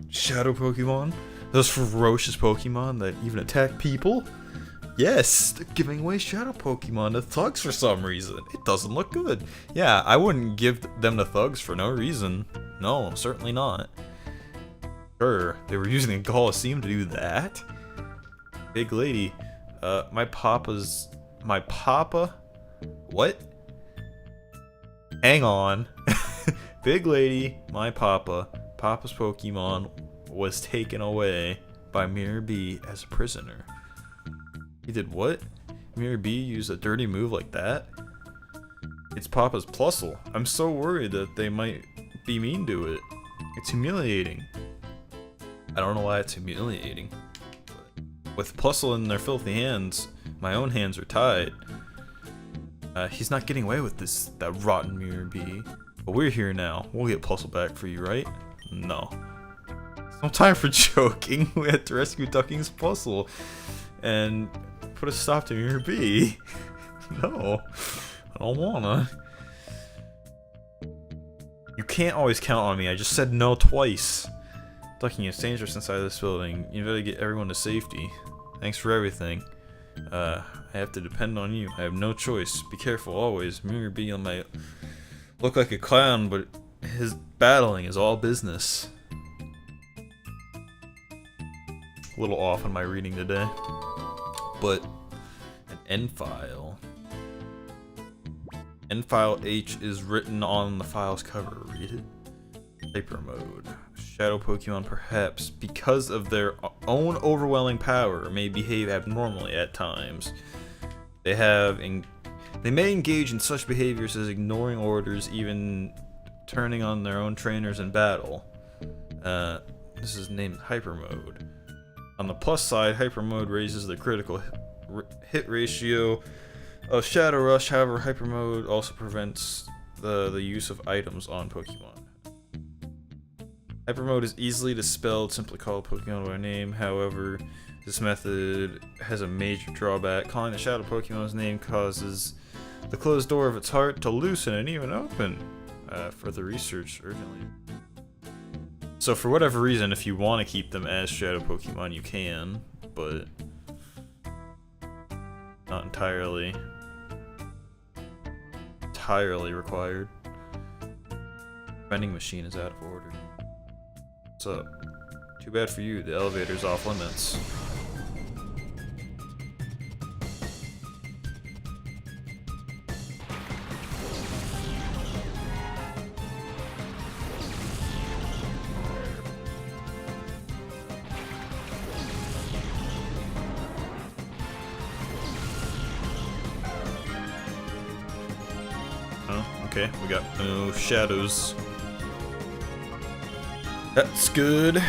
Shadow Pokemon? Those ferocious Pokemon that even attack people? Yes, they're giving away Shadow Pokemon to thugs for some reason. It doesn't look good. Yeah, I wouldn't give them to thugs for no reason. No, certainly not. Sure, they were using a Colosseum to do that? Big lady, my papa? What? Hang on. Big lady, my papa's Pokemon was taken away by Mirror B as a prisoner. He did what? Mirror B used a dirty move like that? It's Papa's Plusle. I'm so worried that they might be mean to it. It's humiliating. I don't know why it's humiliating. But with Plusle in their filthy hands, my own hands are tied. He's not getting away with that rotten Mirror B. But we're here now. We'll get Plusle back for you, right? No. It's no time for joking. We had to rescue Ducking's Plusle and put a stop to Mirror B. No. I don't wanna. You can't always count on me. I just said no twice. Ducking, it's dangerous inside this building. You better get everyone to safety. Thanks for everything. I have to depend on you. I have no choice. Be careful always. Mirror B might look like a clown, but his battling is all business. A little off on my reading today. But an end file. End file H is written on the file's cover. Read it. Hyper mode. Shadow Pokemon, perhaps because of their own overwhelming power, may behave abnormally at times. They may engage in such behaviors as ignoring orders, even turning on their own trainers in battle. This is named Hyper Mode. On the plus side, Hyper Mode raises the critical hit ratio of Shadow Rush. However, Hyper Mode also prevents the use of items on Pokemon. Hyper Mode is easily dispelled, simply call a Pokemon by name. However, this method has a major drawback. Calling the Shadow Pokemon's name causes the closed door of its heart to loosen and even open. Further research urgently. So for whatever reason, if you want to keep them as Shadow Pokemon, you can, but not entirely required. Vending machine is out of order. What's up? Too bad for you, the elevator's off limits. Oh, okay, we got no shadows. That's good.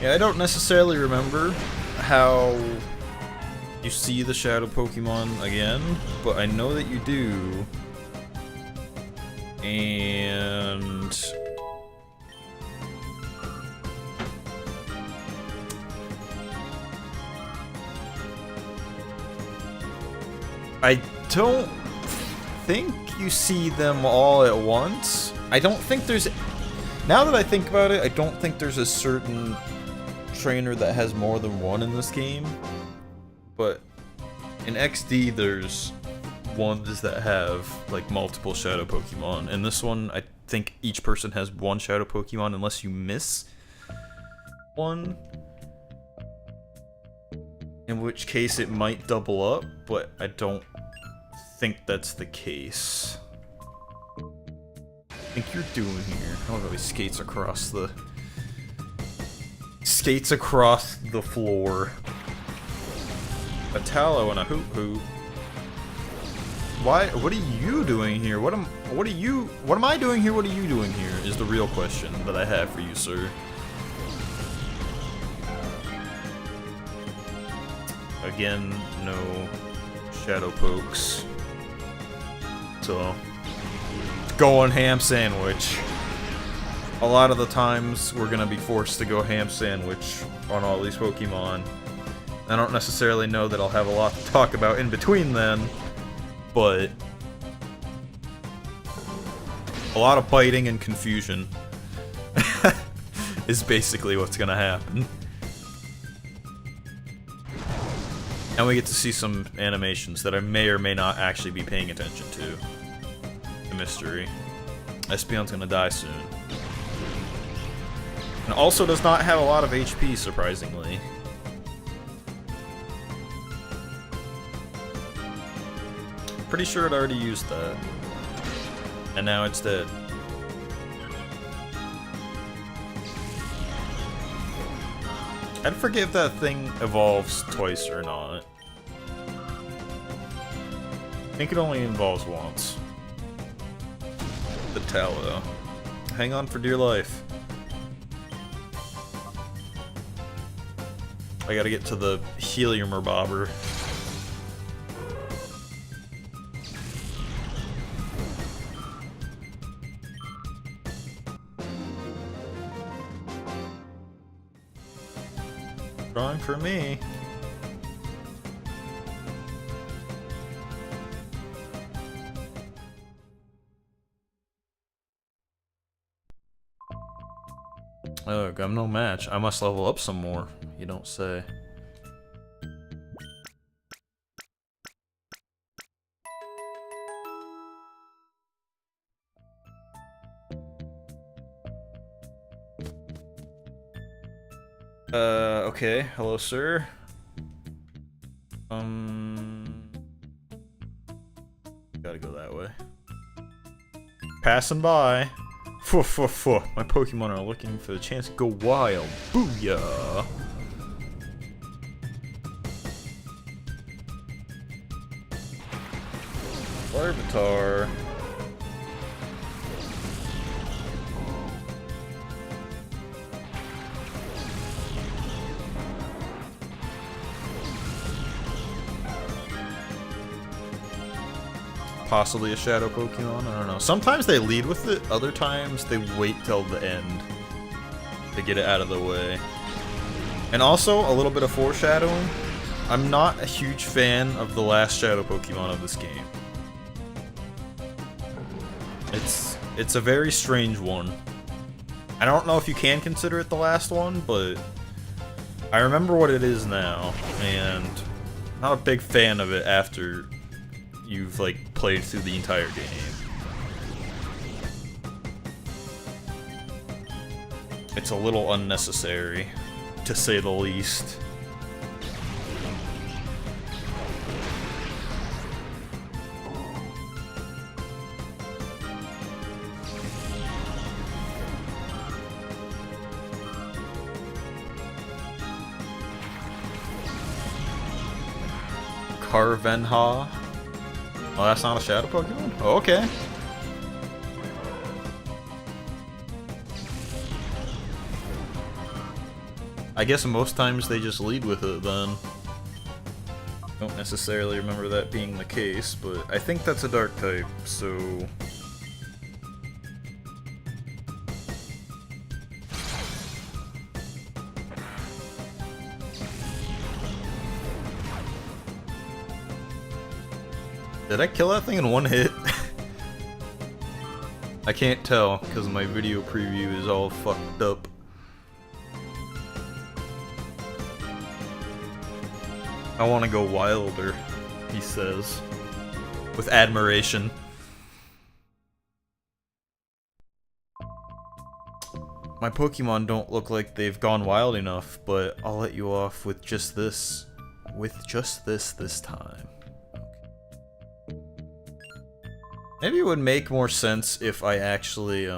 Yeah, I don't necessarily remember how you see the Shadow Pokemon again, but I know that you do. And I don't think you see them all at once. I don't think there's... Now that I think about it, I don't think there's a certain trainer that has more than one in this game, but in XD there's ones that have like multiple Shadow Pokemon. In this one, I think each person has one Shadow Pokemon unless you miss one, in which case it might double up, but I don't think that's the case. I think you're doing here? Oh no, he skates across the floor. A Tallow and a Hoot Hoot. Why? What are you doing here? What am I doing here? What are you doing here? Is the real question that I have for you, sir. Again, no Shadow Pokes. So, going ham sandwich. A lot of the times, we're gonna be forced to go ham sandwich on all these Pokemon. I don't necessarily know that I'll have a lot to talk about in between then, but a lot of biting and confusion is basically what's gonna happen. And we get to see some animations that I may or may not actually be paying attention to. The mystery. Espeon's gonna die soon. And also does not have a lot of HP, surprisingly. Pretty sure it already used that. And now it's dead. I'd forget if that thing evolves twice or not. I think it only evolves once. The tallow. Hang on for dear life. I gotta get to the helium bobber. Drawing for me. Ugh, I'm no match. I must level up some more. You don't say. Okay. Hello, sir. Gotta go that way. Passing by. My Pokemon are looking for the chance to go wild. Booyah! Larvitar. Possibly a shadow Pokemon, I don't know. Sometimes they lead with it, other times they wait till the end to get it out of the way. And also, a little bit of foreshadowing, I'm not a huge fan of the last shadow Pokemon of this game. It's a very strange one. I don't know if you can consider it the last one, but I remember what it is now, and I'm not a big fan of it after you've, like, played through the entire game. It's a little unnecessary, to say the least. Carvenha. Oh, that's not a shadow Pokemon? Oh, okay. I guess most times they just lead with it then. Don't necessarily remember that being the case, but I think that's a dark type, so... Did I kill that thing in one hit? I can't tell, because my video preview is all fucked up. I want to go wilder, he says. With admiration. My Pokemon don't look like they've gone wild enough, but I'll let you off with just this. With just this time. Maybe it would make more sense if I actually,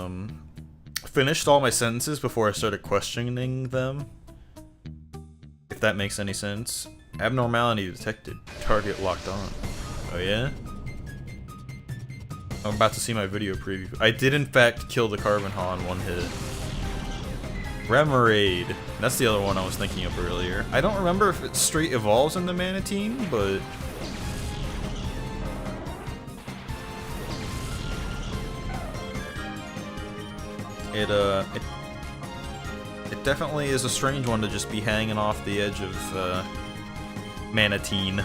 finished all my sentences before I started questioning them. If that makes any sense. Abnormality detected. Target locked on. Oh yeah? I'm about to see my video preview. I did in fact kill the Carvenha in one hit. Remoraid. That's the other one I was thinking of earlier. I don't remember if it straight evolves into Manatine, but... It definitely is a strange one to just be hanging off the edge of, Manatine.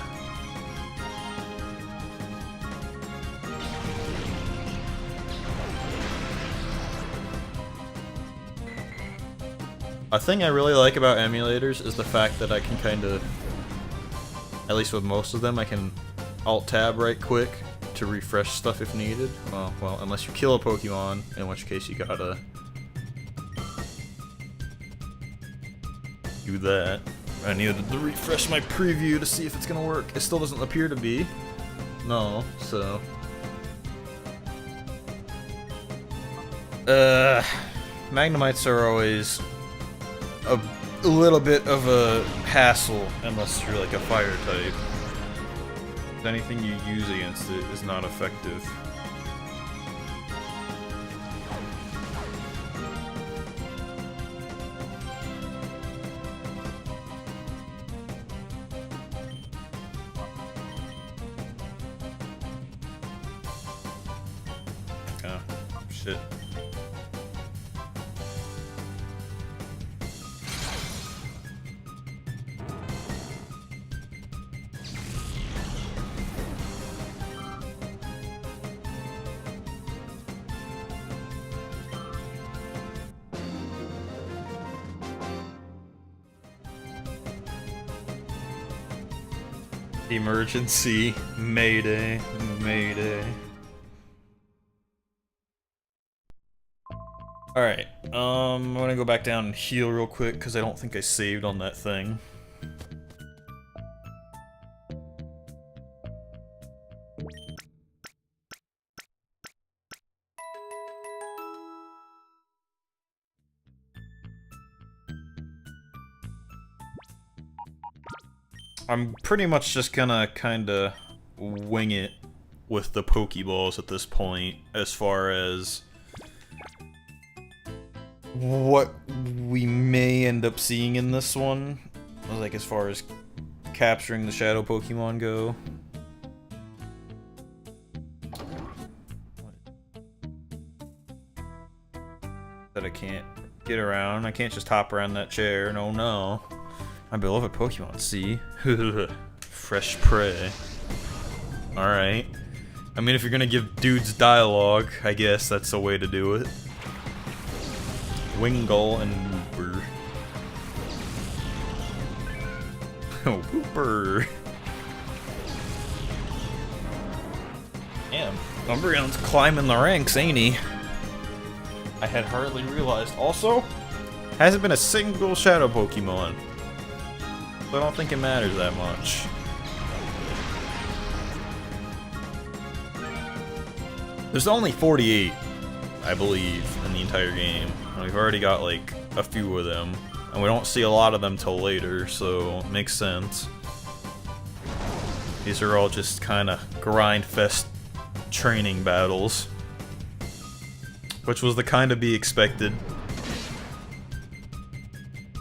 A thing I really like about emulators is the fact that I can kind of At least with most of them, I can Alt-Tab right quick to refresh stuff if needed. Well, unless you kill a Pokemon, in which case you gotta do that. I needed to refresh my preview to see if it's gonna work. It still doesn't appear to be. No, so... Magnemites are always a little bit of a hassle unless you're like a fire type. Anything you use against it is not effective. Oh, shit. Emergency. Mayday. Mayday. Alright, I'm gonna go back down and heal real quick, because I don't think I saved on that thing. I'm pretty much just gonna kinda wing it with the Pokeballs at this point, as far as what we may end up seeing in this one. Like, as far as capturing the Shadow Pokemon go. That I can't get around. I can't just hop around that chair. No. My beloved Pokemon, see? Fresh prey. Alright. I mean, if you're gonna give dudes dialogue, I guess that's the way to do it. Wingull and Wooper. Oh, Wooper! Damn, Umbreon's climbing the ranks, ain't he? I had hardly realized. Also, hasn't been a single Shadow Pokemon. I don't think it matters that much. There's only 48, I believe, in the entire game. And we've already got like a few of them. And we don't see a lot of them till later, so it makes sense. These are all just kind of grind fest training battles. Which was the kind to be expected.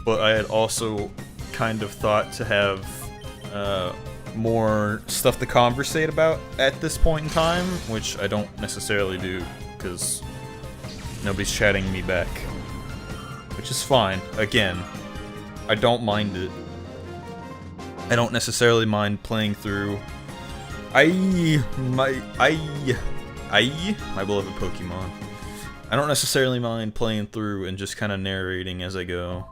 But I had also kind of thought to have more stuff to conversate about at this point in time, which I don't necessarily do, because nobody's chatting me back. Which is fine. Again, I don't mind it. I don't necessarily mind playing through my beloved Pokemon. I don't necessarily mind playing through and just kind of narrating as I go.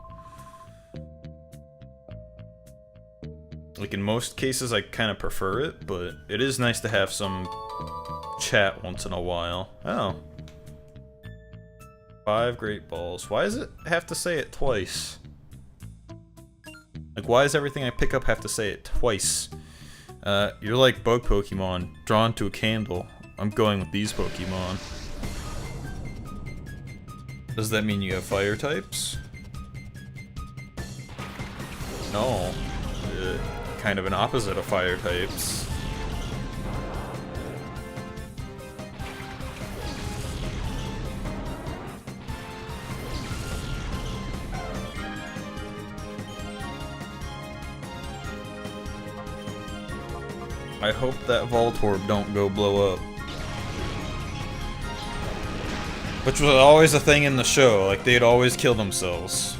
Like, in most cases, I kind of prefer it, but it is nice to have some chat once in a while. Oh. 5 Great Balls. Why does it have to say it twice? Like, why does everything I pick up have to say it twice? You're like bug Pokemon, drawn to a candle. I'm going with these Pokemon. Does that mean you have fire types? No. Kind of an opposite of fire types. I hope that Voltorb don't go blow up. Which was always a thing in the show, like they'd always kill themselves.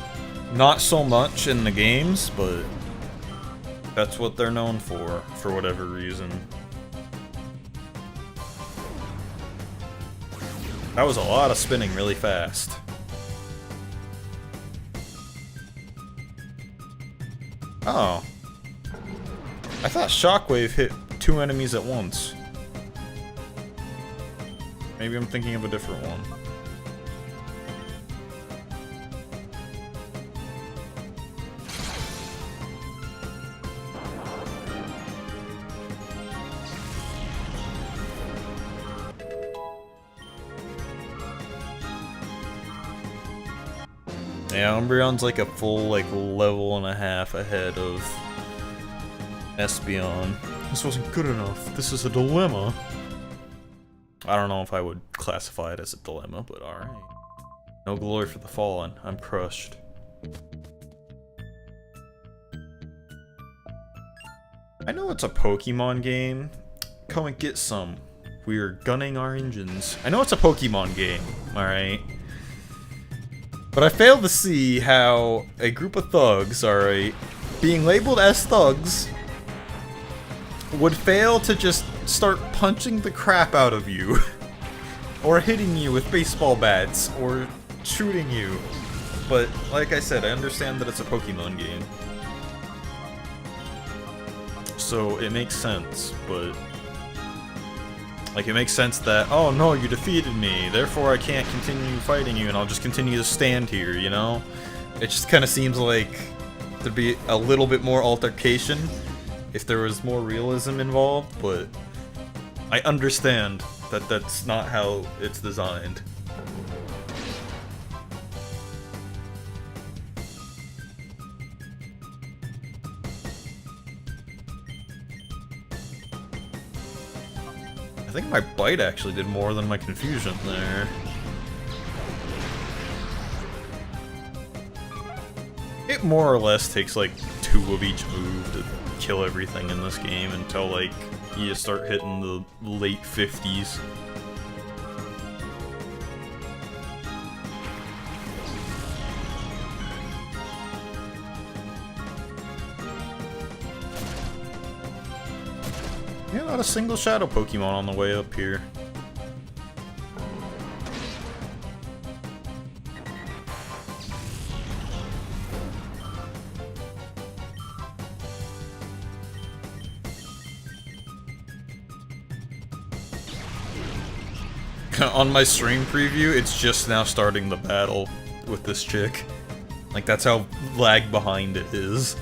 Not so much in the games, but that's what they're known for whatever reason. That was a lot of spinning really fast. I thought Shockwave hit 2 enemies at once. Maybe I'm thinking of a different one. Yeah, Umbreon's like a full level and a half ahead of Espeon. This wasn't good enough. This is a dilemma. I don't know if I would classify it as a dilemma, but alright. No glory for the fallen. I'm crushed. I know it's a Pokemon game. Come and get some. We're gunning our engines. I know it's a Pokemon game, alright? But I fail to see how a group of thugs, alright, being labeled as thugs, would fail to just start punching the crap out of you. Or hitting you with baseball bats, or shooting you. But, like I said, I understand that it's a Pokemon game. So, it makes sense, but... like, it makes sense that, oh no, you defeated me, therefore I can't continue fighting you and I'll just continue to stand here, you know? It just kind of seems like there'd be a little bit more altercation if there was more realism involved, but I understand that that's not how it's designed. I think my bite actually did more than my confusion there. It more or less takes like 2 of each move to kill everything in this game until like you start hitting the late 50s. Yeah, not a single shadow Pokemon on the way up here. On my stream preview, it's just now starting the battle with this chick. Like, that's how lag behind it is.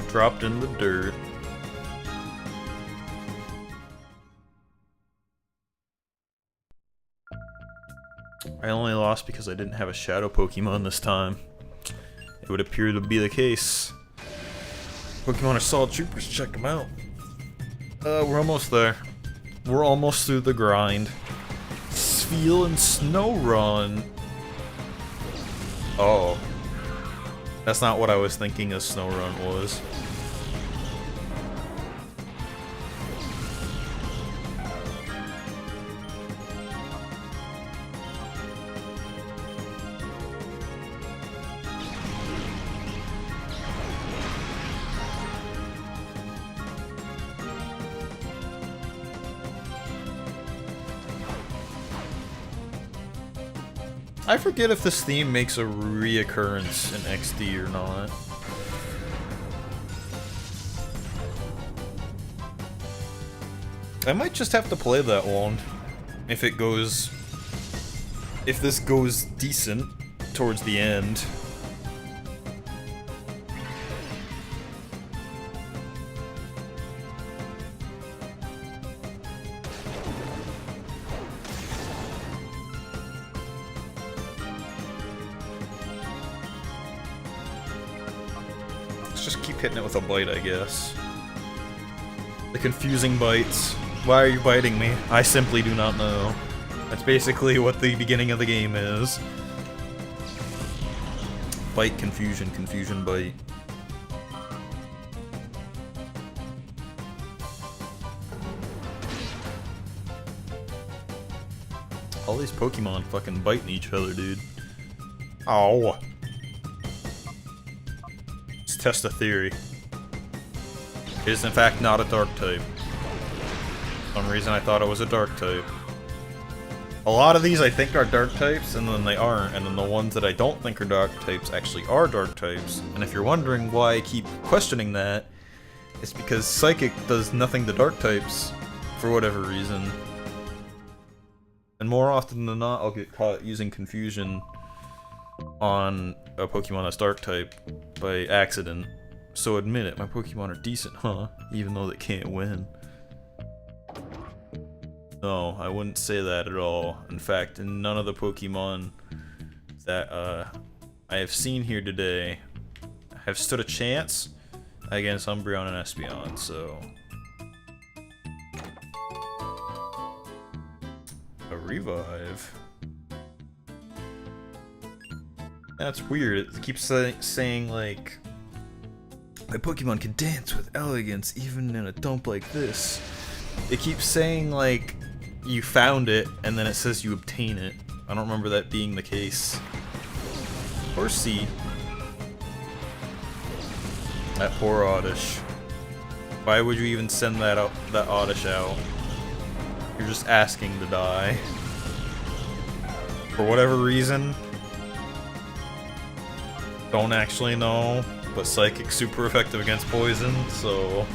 Dropped in the dirt. I only lost because I didn't have a shadow Pokemon this time. It would appear to be the case. Pokemon are solid troopers, check them out. We're almost there. We're almost through the grind. Spheal and Snow Run. Oh. That's not what I was thinking a Snow Run was. I forget if this theme makes a reoccurrence in XD or not. I might just have to play that one if it goes... if this goes decent towards the end. Just keep hitting it with a bite, I guess. The confusing bites. Why are you biting me? I simply do not know. That's basically what the beginning of the game is. Bite, confusion, confusion, bite. All these Pokemon fucking biting each other, dude. Ow. Test a theory. It is in fact not a dark type. For some reason I thought it was a dark type. A lot of these I think are dark types, and then they aren't, and then the ones that I don't think are dark types actually are dark types. And if you're wondering why I keep questioning that, it's because Psychic does nothing to dark types, for whatever reason. And more often than not, I'll get caught using confusion on a Pokemon that's dark type by accident. So admit it, my Pokemon are decent, huh? Even though they can't win. No, I wouldn't say that at all. In fact, none of the Pokemon that I have seen here today have stood a chance against Umbreon and Espeon, so... A revive? That's weird. It keeps saying, like... My Pokemon can dance with elegance even in a dump like this. It keeps saying, like, you found it, and then it says you obtain it. I don't remember that being the case. Or C. That poor Oddish. Why would you even send that Oddish out? You're just asking to die. For whatever reason. Don't actually know, but Psychic's super effective against poison, so...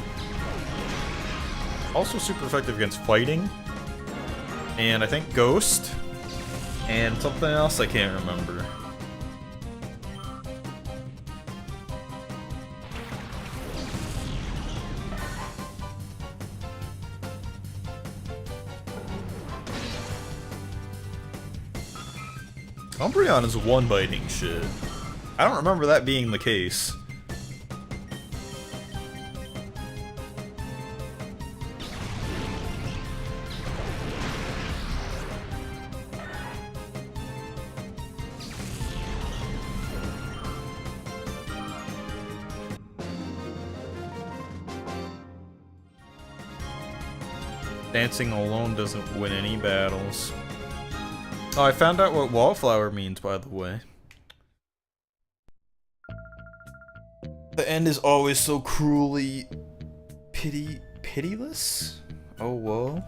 Also super effective against fighting. And I think Ghost. And something else I can't remember. Umbreon is one-biting shit. I don't remember that being the case. Dancing alone doesn't win any battles. Oh, I found out what Wallflower means, by the way. The end is always so cruelly... pitiless? Oh, whoa.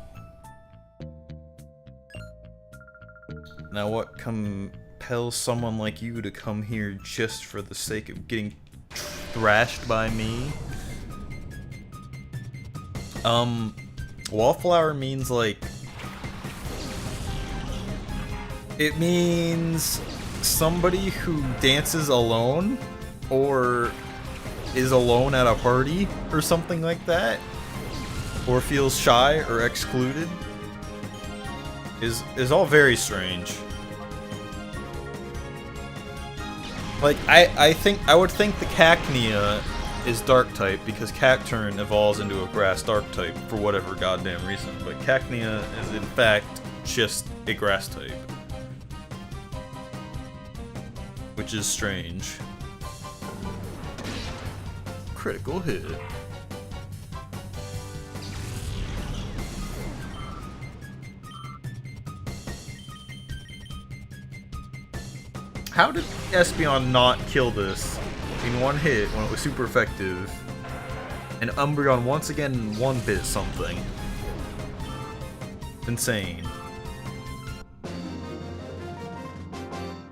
Now what compels someone like you to come here just for the sake of getting thrashed by me? Wallflower means, like... It means somebody who dances alone, or is alone at a party, or something like that, or feels shy or excluded, is all very strange. Like, I would think the Cacnea is dark type because Cacturn evolves into a grass dark type for whatever goddamn reason, but Cacnea is in fact just a grass type. Which is strange. Critical hit. How did Espeon not kill this in one hit when it was super effective? And Umbreon once again one-bit something. Insane.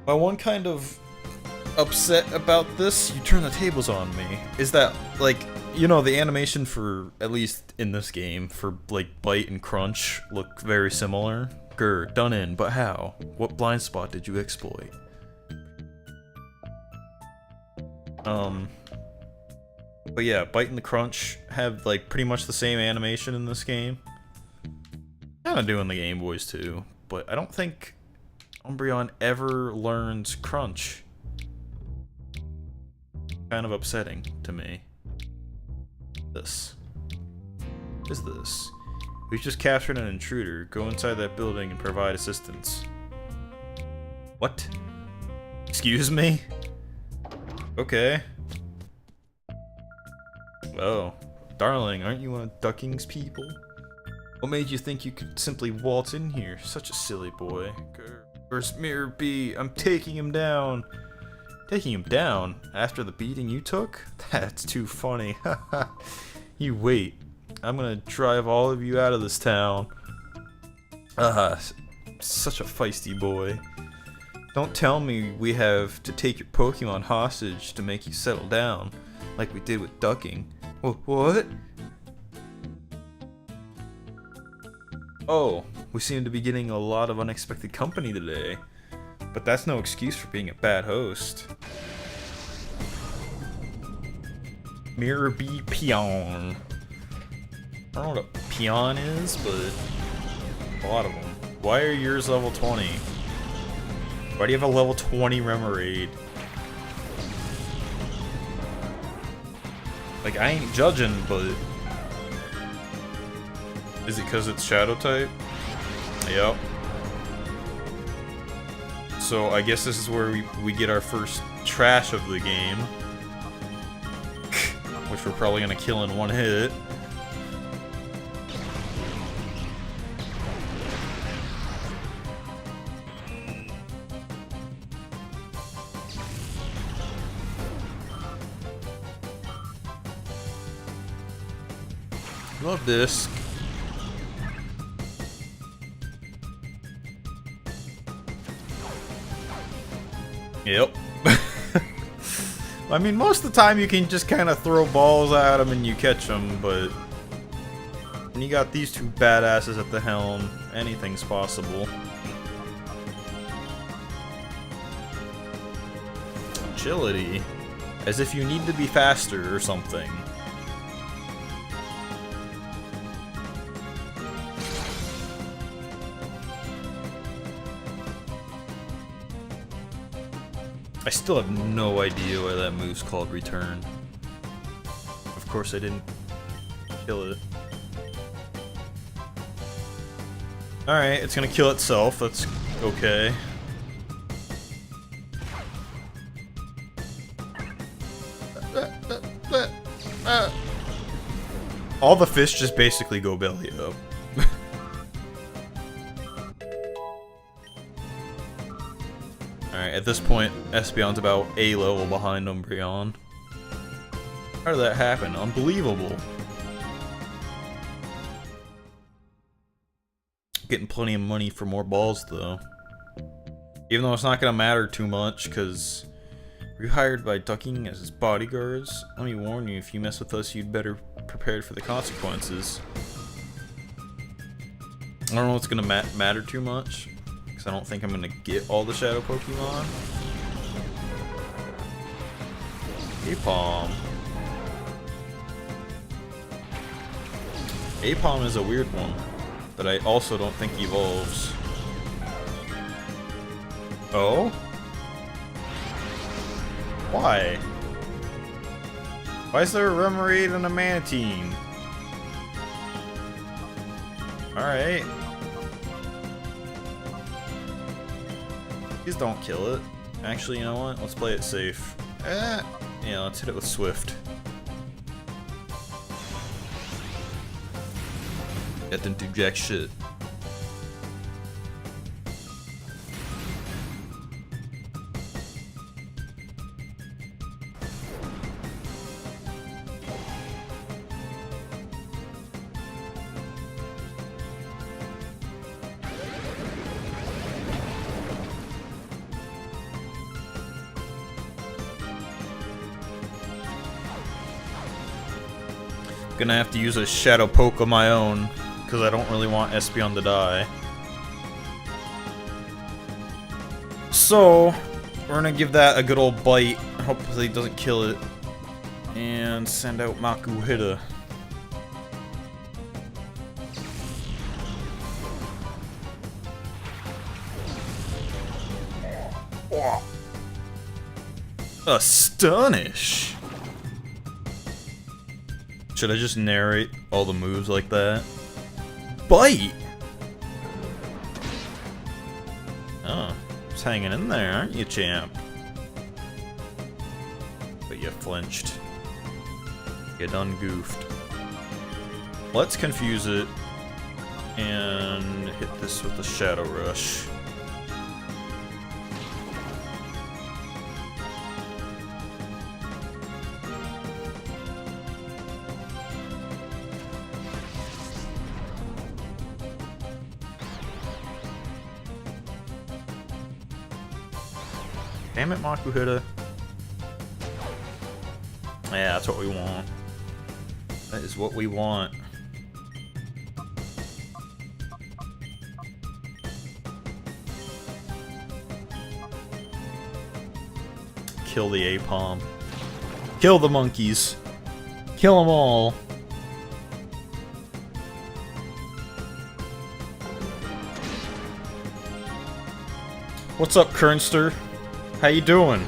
My one kind of upset about this, you turn the tables on me, is that, like, you know, the animation for, at least in this game, for, like, Bite and Crunch look very similar. Grr, done in, but how? What blind spot did you exploit? But yeah, Bite and the Crunch have, like, pretty much the same animation in this game. Kinda doing the Game Boys too, but I don't think Umbreon ever learns Crunch. Kind of upsetting to me. This. What is this? We've just captured an intruder. Go inside that building and provide assistance. What? Excuse me? Okay. Oh. Darling, aren't you one of Ducking's people? What made you think you could simply waltz in here? Such a silly boy. Where's Mirror B? I'm taking him down. Taking him down? After the beating you took? That's too funny. You wait. I'm gonna drive all of you out of this town. Such a feisty boy. Don't tell me we have to take your Pokemon hostage to make you settle down, like we did with ducking. What? Oh, we seem to be getting a lot of unexpected company today. But that's no excuse for being a bad host. Mirror B Peon. I don't know what a peon is, but a lot of them. Why are yours level 20? Why do you have a level 20 Remoraid? Like, I ain't judging, but... Is it because it's Shadow type? Yep. So, I guess this is where we get our first trash of the game. Which we're probably gonna kill in one hit. Love this. Yep. I mean, most of the time you can just kind of throw balls at them and you catch them, but when you got these two badasses at the helm, anything's possible. Agility. As if you need to be faster or something. I still have no idea why that move's called Return. Of course I didn't kill it. Alright, it's gonna kill itself, that's okay. All the fish just basically go belly up. Alright, at this point, Espeon's about a level behind Umbreon. How did that happen? Unbelievable. Getting plenty of money for more balls, though. Even though it's not gonna matter too much, because we're hired by Ducking as his bodyguards. Let me warn you, if you mess with us, you'd better prepare for the consequences. I don't know what's gonna matter too much. I don't think I'm gonna get all the Shadow Pokemon. Apom. Apom is a weird one that I also don't think evolves. Oh? Why? Why is there a Remoraid and a Mantine? Alright. Please don't kill it. Actually, you know what? Let's play it safe. Yeah, let's hit it with Swift. That didn't do jack shit. Gonna have to use a Shadow Poke of my own, because I don't really want Espeon to die. So, we're gonna give that a good old bite. Hopefully it doesn't kill it. And send out Makuhita. Astonish! Should I just narrate all the moves like that? Bite! Oh, just hanging in there, aren't you, champ? But you flinched. You done goofed. Let's confuse it and hit this with the Shadow Rush. Damn it, Makuhita. Yeah, that's what we want. That is what we want. Kill the Apom. Kill the monkeys. Kill them all. What's up, Kernster? How you doing?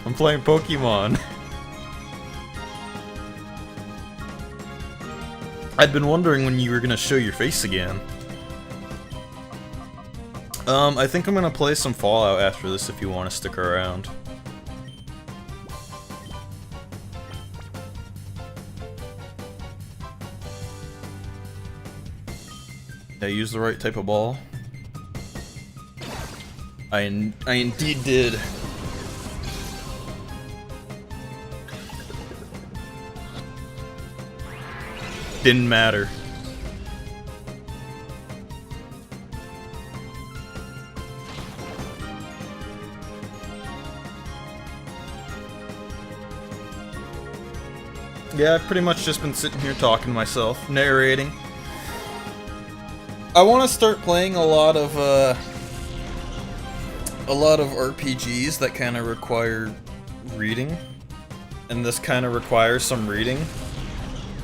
I'm playing Pokemon. I'd been wondering when you were gonna show your face again. I think I'm gonna play some Fallout after this if you want to stick around. Did I use the right type of ball? I indeed did. Didn't matter. Yeah, I've pretty much just been sitting here talking to myself, narrating. I want to start playing a lot of RPGs that kind of require reading, and this kind of requires some reading.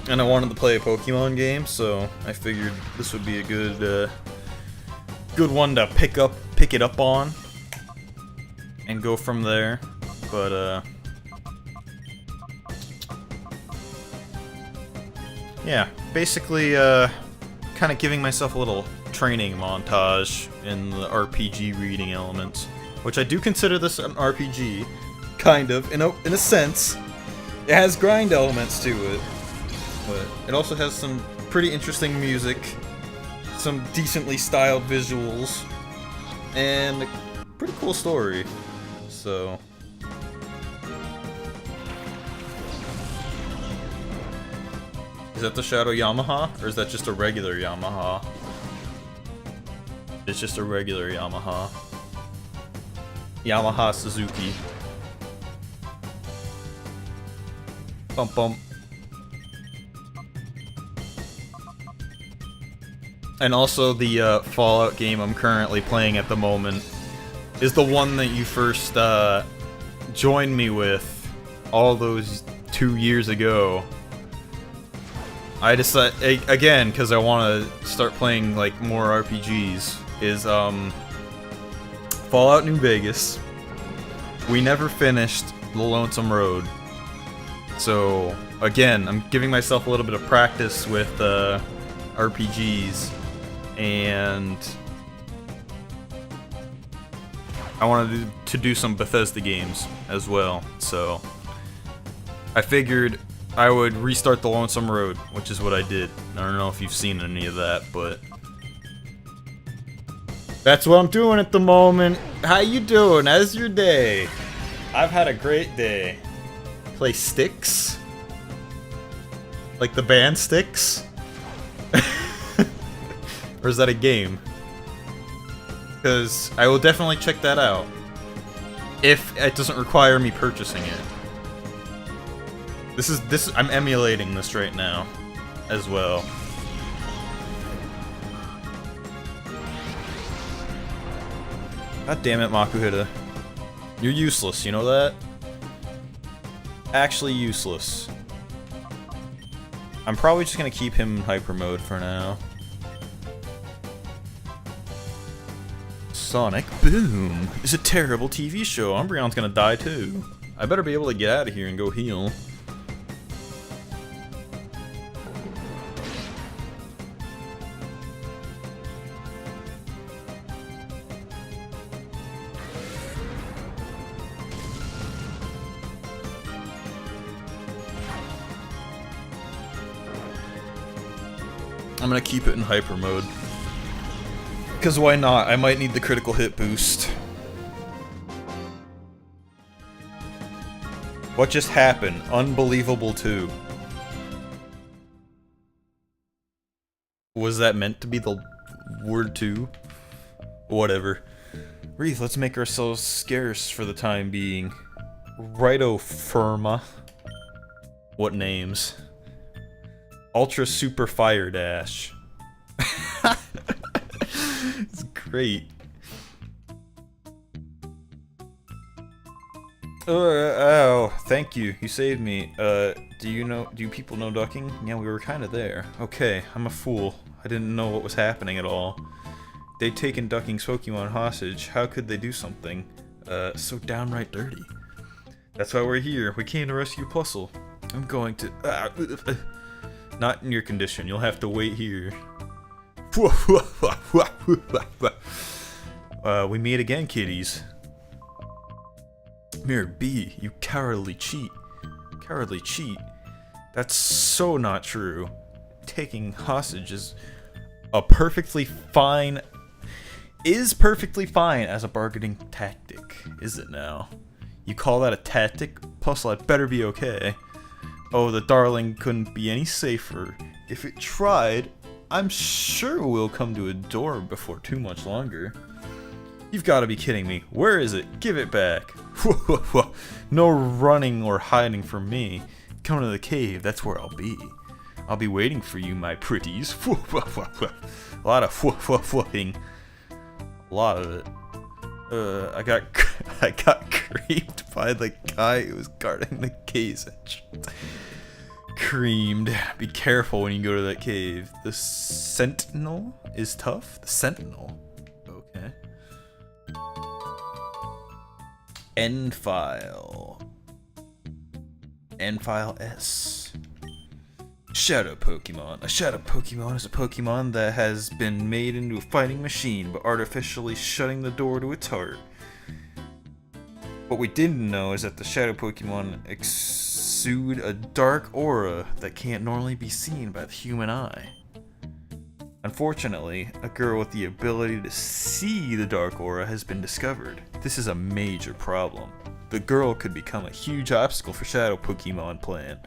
And I wanted to play a Pokemon game, so I figured this would be a good one to pick it up on, and go from there. But yeah, basically kind of giving myself a little training montage in the RPG reading elements, which I do consider this an RPG, kind of, in a sense. It has grind elements to it, but it also has some pretty interesting music, some decently styled visuals, and a pretty cool story. So is that the Shadow Yamaha, or is that just a regular Yamaha? It's just a regular Yamaha. Yamaha Suzuki. Bump bump. And also the Fallout game I'm currently playing at the moment is the one that you first joined me with all those 2 years ago. I decided, again, because I want to start playing like more RPGs, is Fallout New Vegas. We never finished The Lonesome Road. So, again, I'm giving myself a little bit of practice with RPGs, and I wanted to do some Bethesda games as well, so I figured I would restart The Lonesome Road, which is what I did. I don't know if you've seen any of that, but that's what I'm doing at the moment. How you doing? How's your day? I've had a great day. Play Styx? Like the band Styx? Or is that a game? Because I will definitely check that out. If it doesn't require me purchasing it. I'm emulating this right now, as well. God damn it, Makuhita. You're useless, you know that? Actually useless. I'm probably just gonna keep him in hyper mode for now. Sonic Boom is a terrible TV show. Umbreon's gonna die too. I better be able to get out of here and go heal. I'm gonna keep it in hyper mode. Because why not? I might need the critical hit boost. What just happened? Unbelievable 2. Was that meant to be the word 2? Whatever. Wreath, let's make ourselves scarce for the time being. Righto, Firma. What names? Ultra Super Fire Dash. It's great. Oh, thank you. You saved me. Do people know ducking? Yeah, we were kind of there. Okay, I'm a fool. I didn't know what was happening at all. They'd taken Ducking's Pokemon hostage. How could they do something so downright dirty? That's why we're here. We came to rescue Puzzle. I'm going to... Not in your condition. You'll have to wait here. We meet again, kiddies. Mirror B, you cowardly cheat. Cowardly cheat? That's so not true. Taking hostage is perfectly fine as a bargaining tactic, is it now? You call that a tactic? Puzzle, I'd better be okay. Oh, the darling couldn't be any safer. If it tried, I'm sure we'll come to adore before too much longer. You've got to be kidding me. Where is it? Give it back. No running or hiding from me. Come to the cave, that's where I'll be. I'll be waiting for you, my pretties. A lot of fluffing. A lot of it. I got creeped by the guy who was guarding the cave. Creamed. Be careful when you go to that cave. The Sentinel is tough? The Sentinel. Okay. End file. End file S. Shadow Pokemon. A Shadow Pokemon is a Pokemon that has been made into a fighting machine, but artificially shutting the door to its heart. What we didn't know is that the Shadow Pokemon exude a dark aura that can't normally be seen by the human eye. Unfortunately, a girl with the ability to see the dark aura has been discovered. This is a major problem. The girl could become a huge obstacle for Shadow Pokemon plan.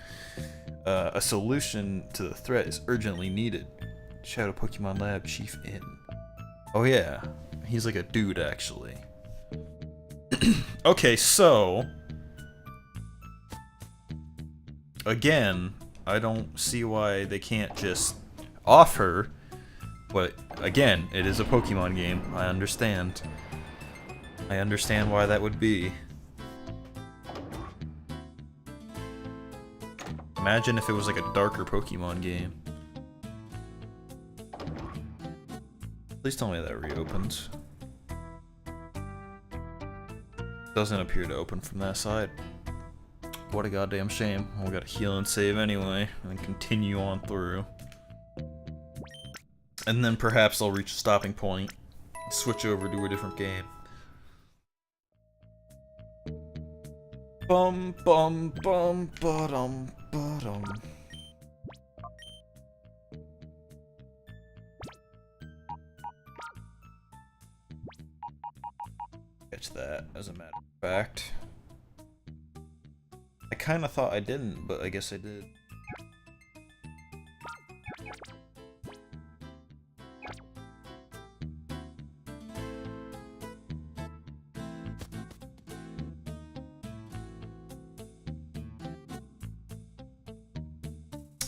A solution to the threat is urgently needed. Shadow Pokemon Lab Chief in. Oh yeah, he's like a dude actually. Okay, so again, I don't see why they can't just off her. But again, it is a Pokemon game. I understand. I understand why that would be. Imagine if it was like a darker Pokemon game. Please tell me that reopens. Doesn't appear to open from that side. What a goddamn shame. We gotta heal and save anyway, and then continue on through. And then perhaps I'll reach a stopping point, switch over to a different game. Bum bum bum ba-dum ba-dum. Catch that, as a matter of fact. I kinda thought I didn't, but I guess I did.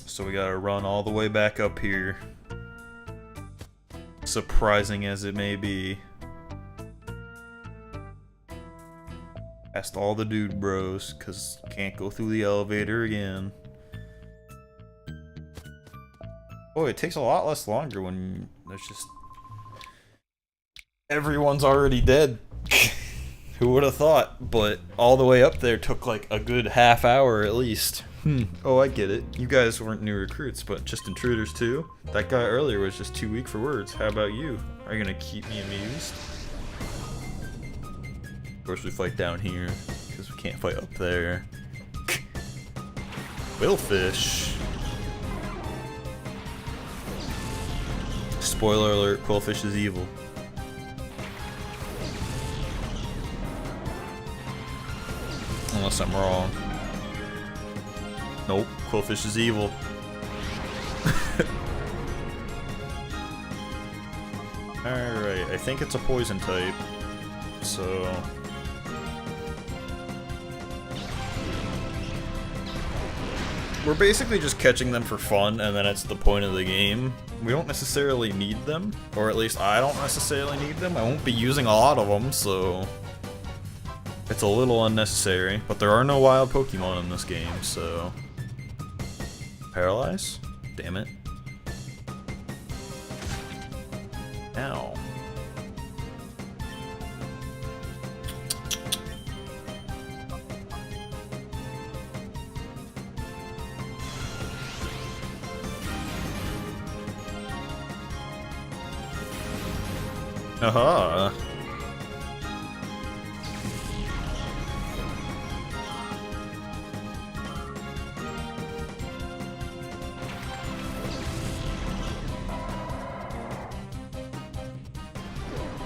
So we gotta run all the way back up here. Surprising as it may be. Past all the dude bros, cause you can't go through the elevator again. Boy, it takes a lot less longer when there's just... everyone's already dead. Who would have thought? But all the way up there took like a good half hour at least. Oh, I get it. You guys weren't new recruits, but just intruders too? That guy earlier was just too weak for words. How about you? Are you gonna keep me amused? Of course we fight down here, because we can't fight up there. Quillfish. Spoiler alert, Quillfish is evil. Unless I'm wrong. Nope, Quillfish is evil. Alright, I think it's a poison type. so... We're basically just catching them for fun, and then it's the point of the game. We don't necessarily need them, or at least I don't necessarily need them. I won't be using a lot of them, so... It's a little unnecessary, but there are no wild Pokemon in this game, so... Paralyze? Damn it. Ow. Aha!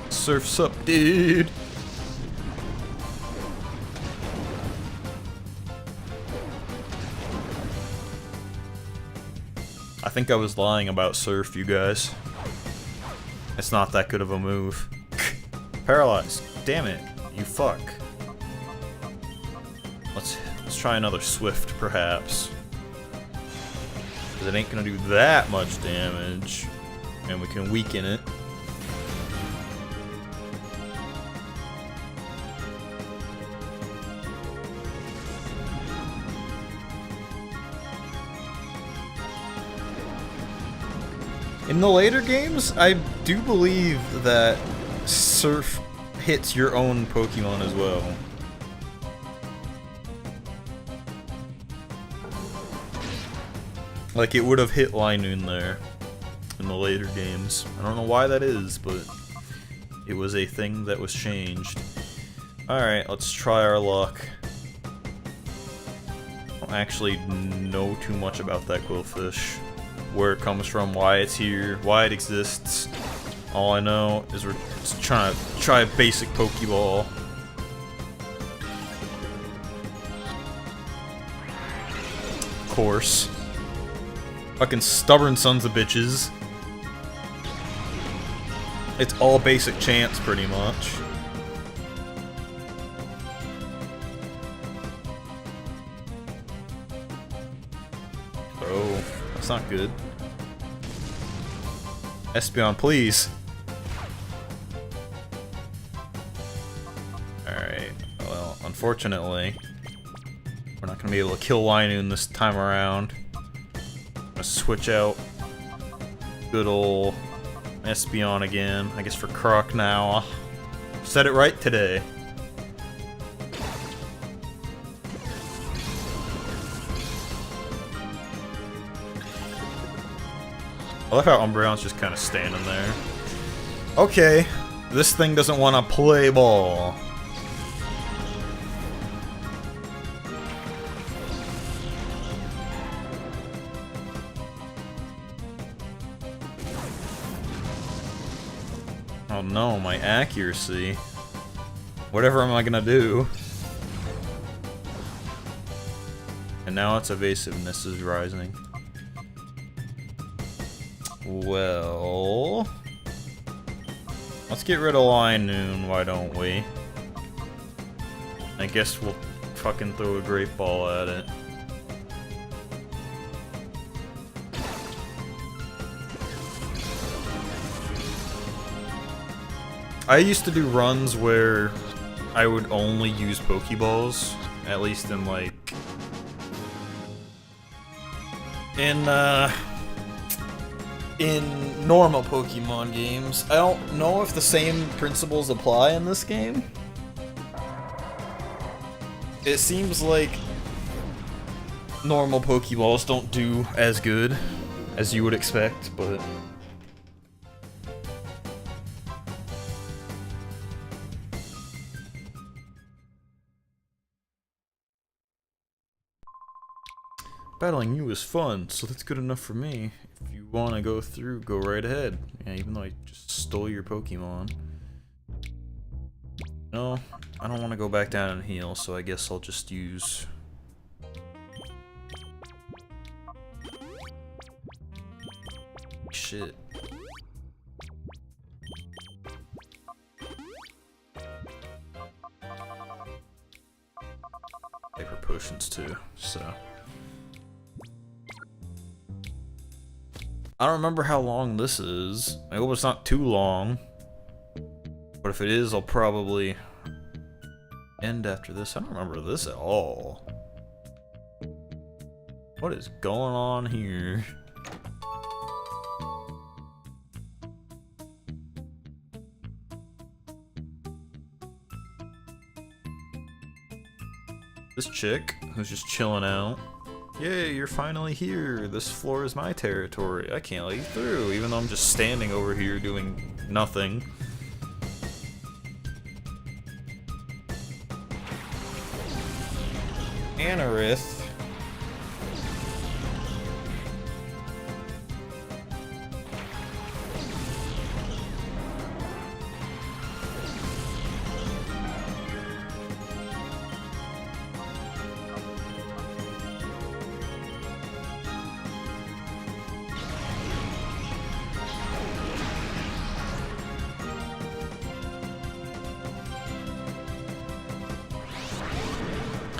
Surf's up, dude! I think I was lying about Surf, you guys. It's not that good of a move. Paralyzed. Damn it, you fuck. Let's try another Swift, perhaps. Because it ain't gonna do that much damage. And we can weaken it. In the later games, I do believe that Surf hits your own Pokemon as well. Like, it would have hit Linoon there in the later games. I don't know why that is, but it was a thing that was changed. Alright, let's try our luck. I don't actually know too much about that Quillfish. Where it comes from, why it's here, why it exists. All I know is we're just trying to try a basic Pokeball. Of course. Fucking stubborn sons of bitches. It's all basic chance, pretty much. Oh. That's not good. Espeon, please. Alright, well, unfortunately, we're not gonna be able to kill Linoon this time around. I'm gonna switch out good ol' Espeon again, I guess for Croc now. Said it right today. I love how Umbreon's just kind of standing there. Okay, this thing doesn't want to play ball. Oh no, my accuracy. Whatever am I gonna do? And now its evasiveness is rising. Well, let's get rid of Linoon, why don't we? I guess we'll fucking throw a Great Ball at it. I used to do runs where I would only use Pokeballs, at least in like... in normal Pokemon games. I don't know if the same principles apply in this game. It seems like normal Pokeballs don't do as good as you would expect, but... Battling you is fun, so that's good enough for me. If you want to go through, go right ahead. Yeah, even though I just stole your Pokemon. No, I don't want to go back down and heal, so I guess I'll just use... Shit. two, so. I don't remember how long this is. I hope it's not too long. But if it is, I'll probably end after this. I don't remember this at all. What is going on here? This chick who's just chilling out. Yay, you're finally here. This floor is my territory. I can't let you through, even though I'm just standing over here doing nothing. Anorith.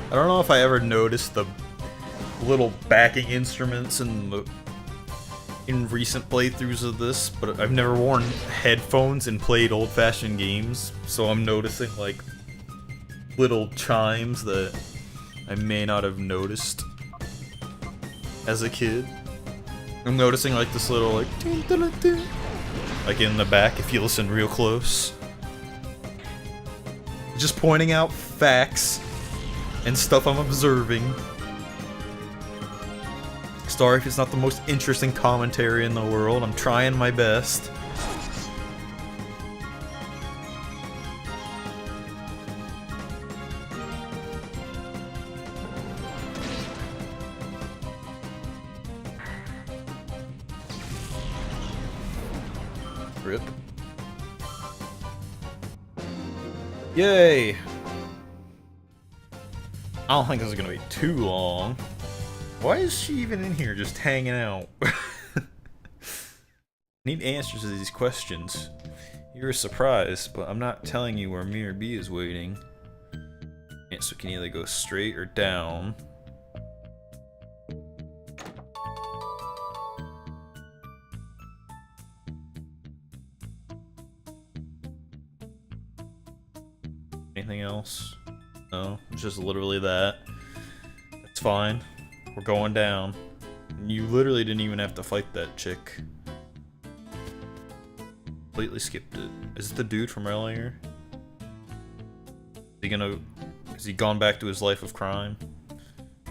I don't know if I ever noticed the little backing instruments in recent playthroughs of this, but I've never worn headphones and played old-fashioned games, so I'm noticing like little chimes that I may not have noticed as a kid. I'm noticing like this little like in the back if you listen real close. Just pointing out facts and stuff I'm observing. Sorry if it's not the most interesting commentary in the world. I'm trying my best. Rip. Yay! I don't think this is gonna be too long. Why is she even in here just hanging out? Need answers to these questions. You're a surprise, but I'm not telling you where Mirror B is waiting. Answer can either go straight or down. Anything else? No, it's just literally that. It's fine. We're going down. You literally didn't even have to fight that chick. Completely skipped it. Is it the dude from earlier? Is he gone back to his life of crime?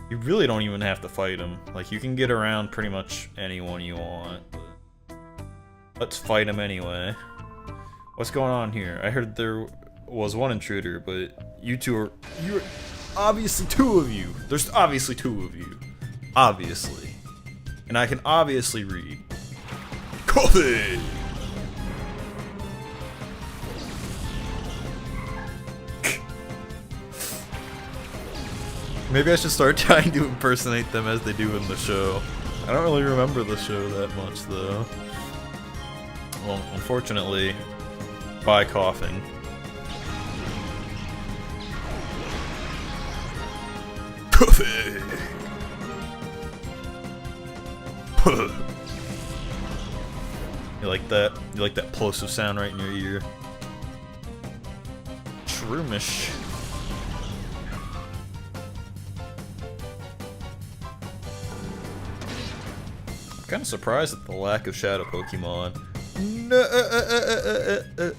You really don't even have to fight him. Like, you can get around pretty much anyone you want. But let's fight him anyway. What's going on here? I heard there was one intruder, but you're obviously two of you. There's obviously two of you. Obviously. And I can obviously read. Coffee! Maybe I should start trying to impersonate them as they do in the show. I don't really remember the show that much, though. Well, unfortunately, by coughing. Coffee! You like that? You like that plosive sound right in your ear? Shroomish. I'm kind of surprised at the lack of shadow Pokemon. No.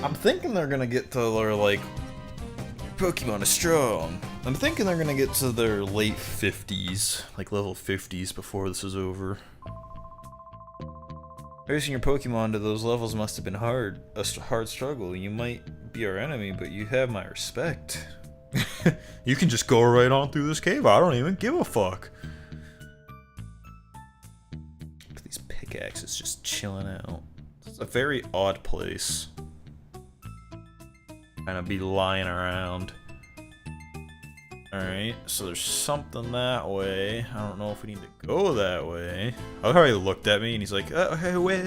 I'm thinking they're gonna get to their, like, Pokemon is strong. I'm thinking they're gonna get to their late 50s, like level 50s before this is over. Raising your Pokemon to those levels must have been hard. A hard struggle. You might be our enemy, but you have my respect. You can just go right on through this cave. I don't even give a fuck. These pickaxes just chilling out. It's a very odd place. Kind of be lying around. Alright, so there's something that way. I don't know if we need to go that way. I love how he looked at me and he's like, hey, wait.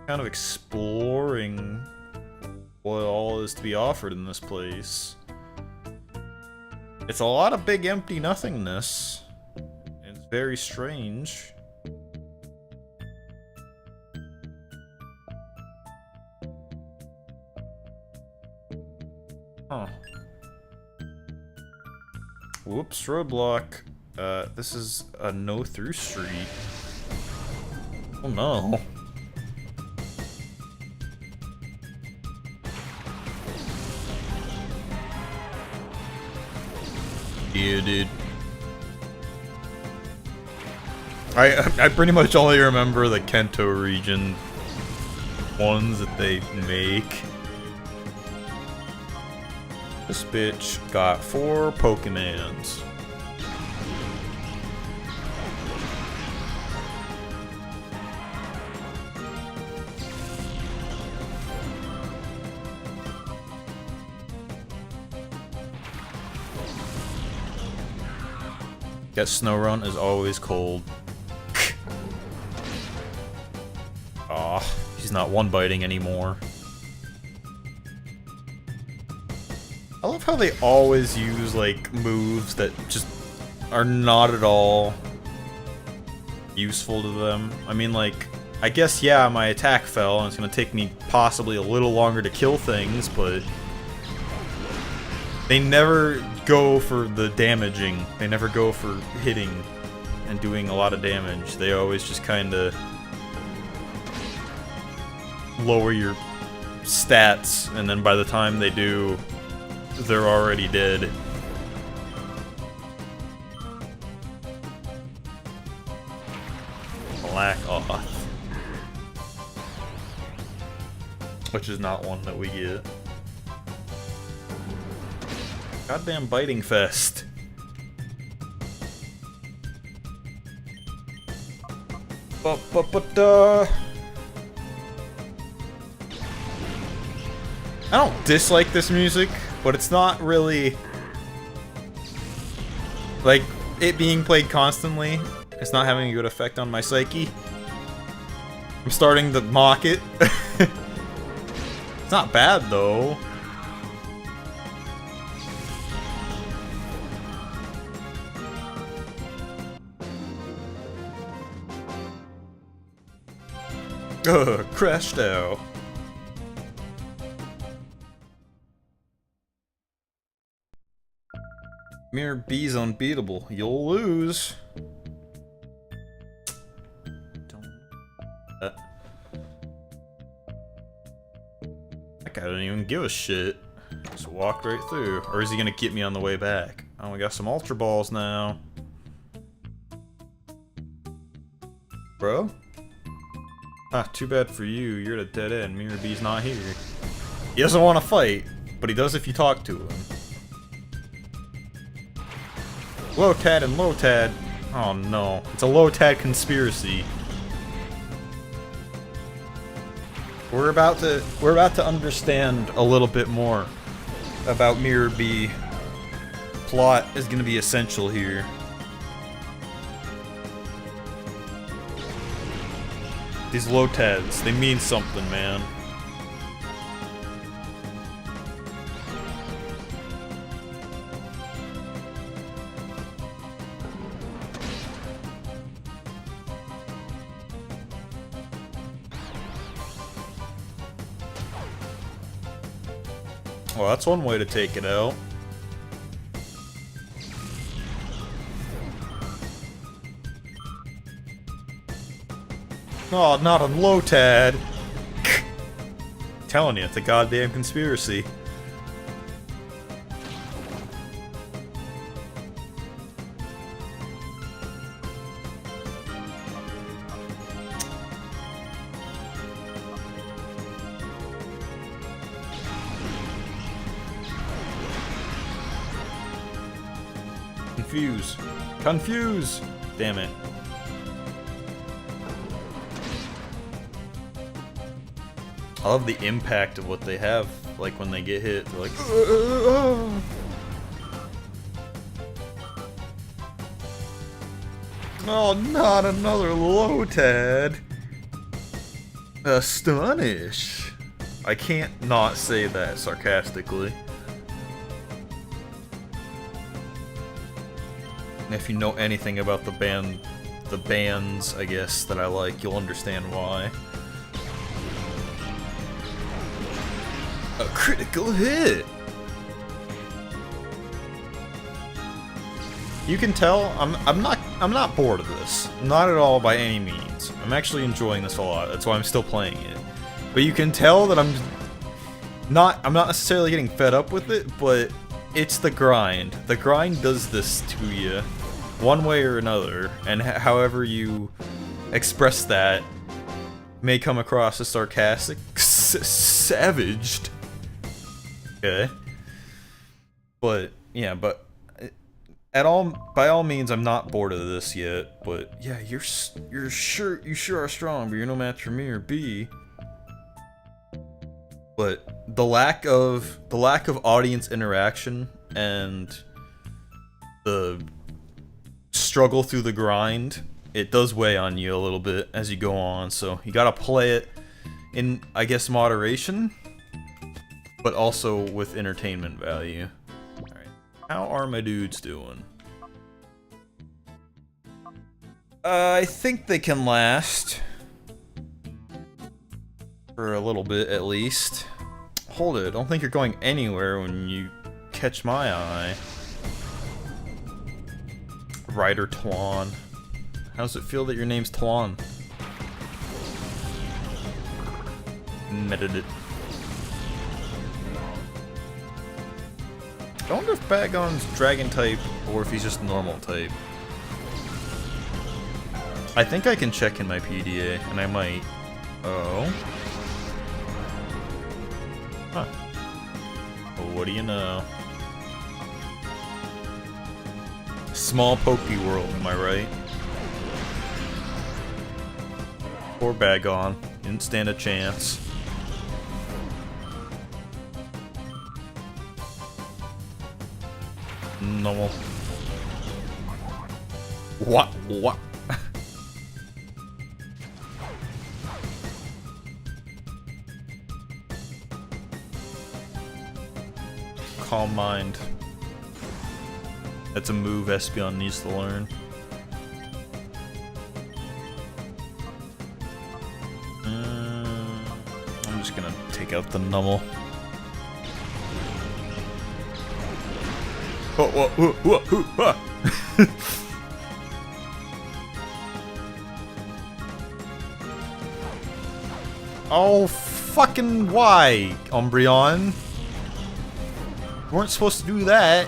Kind of exploring what all is to be offered in this place. It's a lot of big empty nothingness. It's very strange. Huh. Whoops, roadblock. This is a no-through street. Oh no. Yeah, dude. I pretty much only remember the Kanto region ones that they make. This bitch got 4 Pokemons. That snow run is always cold. Aw, he's not one biting anymore. I love how they always use like moves that just are not at all useful to them. I mean, like, I guess yeah, my attack fell and it's gonna take me possibly a little longer to kill things, but they never go for the damaging. They never go for hitting and doing a lot of damage. They always just kind of lower your stats, and then by the time they do, they're already dead. Black Oth. Which is not one that we get. Goddamn biting fest. I don't dislike this music, but it's not really like it being played constantly. It's not having a good effect on my psyche. I'm starting to mock it. It's not bad though. Ugh, crashed out. Mirror B's unbeatable. You'll lose. That guy doesn't even give a shit. Just walked right through. Or is he gonna get me on the way back? Oh, we got some Ultra Balls now. Bro? Ah, too bad for you. You're at a dead end. Mirror B's not here. He doesn't want to fight, but he does if you talk to him. Low-Tad and Low-Tad. Oh no. It's a Low-Tad conspiracy. We're about to understand a little bit more about Mirror B. Plot is gonna be essential here. These Low-Tads, they mean something, man. Well, that's one way to take it out. Oh, not a Low-Tad. Telling you, it's a goddamn conspiracy. Confuse. Confuse! Damn it. I love the impact of what they have, like when they get hit, they're like, oh, not another Lotad. Astonish. I can't not say that sarcastically. If you know anything about the bands, I guess, that I like, you'll understand why. A critical hit! You can tell I'm not bored of this. Not at all by any means. I'm actually enjoying this a lot. That's why I'm still playing it. But you can tell that I'm not necessarily getting fed up with it, but it's the grind. The grind does this to you one way or another, and however you express that may come across as sarcastic, savaged. Okay. But yeah, but by all means, I'm not bored of this yet. But yeah, you sure are strong, but you're no match for me or B. But the lack of audience interaction and the struggle through the grind, it does weigh on you a little bit as you go on. So you gotta play it in, I guess, moderation, but also with entertainment value. Alright, how are my dudes doing? I think they can last for a little bit at least. Hold it, I don't think you're going anywhere when you catch my eye. Ryder Twan. How does it feel that your name's Twan? Meditate. I wonder if Bagon's dragon type or if he's just normal type. I think I can check in my PDA, and I might. Oh. Huh. Well, what do you know? Small Pokey world, am I right? Poor Bagon. Didn't stand a chance. No. What? What? Calm mind. That's a move Espeon needs to learn. I'm just gonna take out the Nummel. Oh, fucking why, Umbreon? You weren't supposed to do that.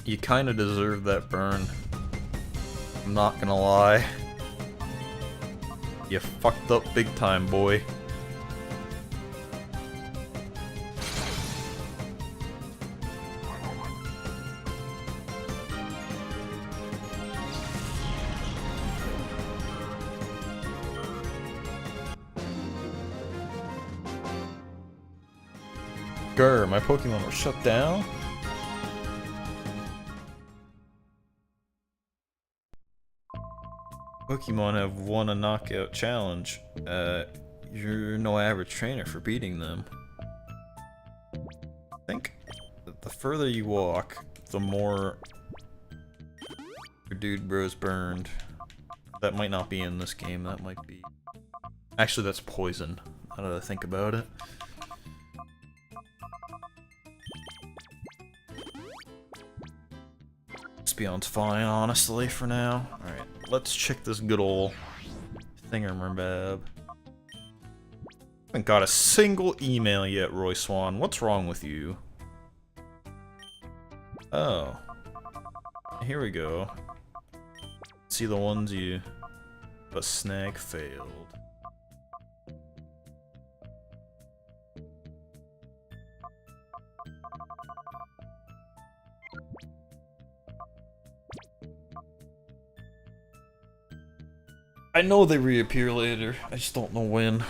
You kinda deserve that burn. I'm not gonna lie. You fucked up big time, boy. Grr, my Pokemon were shut down? Pokemon have won a knockout challenge. You're no average trainer for beating them. I think the further you walk, the more your dude bro's burned. That might not be in this game, that might be... Actually, that's poison, now that I think about it. Espeon's fine, honestly, for now. Alright, let's check this good ol' thingamabab. Haven't got a single email yet, Roy Swan. What's wrong with you? Oh. Here we go. Let's see the ones you... But snag failed. I know they reappear later, I just don't know when.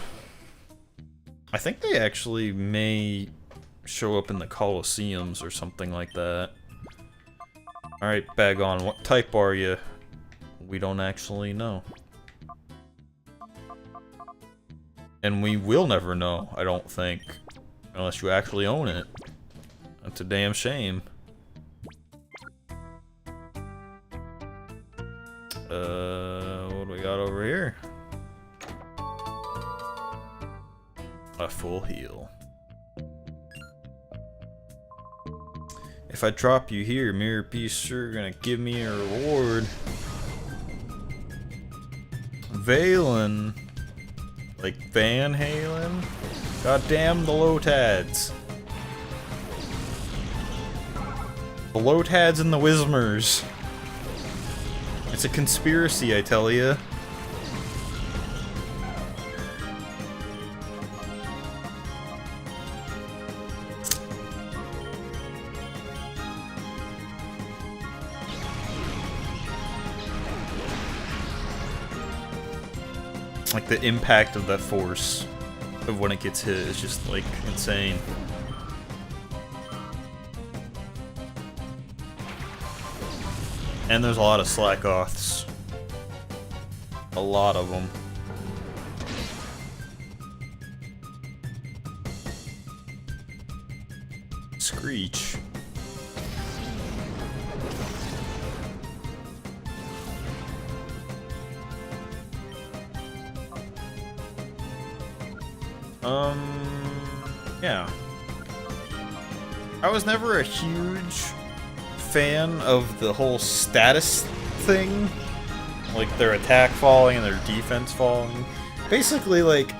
I think they actually may show up in the Colosseums or something like that. Alright, Bagon, what type are you? We don't actually know. And we will never know, I don't think. Unless you actually own it. That's a damn shame. What do we got over here? A full heal. If I drop you here, Mirror Piece sure gonna give me a reward. Valen. Like Van Halen? Goddamn the Lotads. The Lotads and the Whismers. It's a conspiracy, I tell ya. Like, the impact of that force of when it gets hit is just, like, insane. And there's a lot of Slakoths. A lot of them. Screech. Yeah. I was never a huge fan of the whole status thing. Like their attack falling and their defense falling. Basically, like,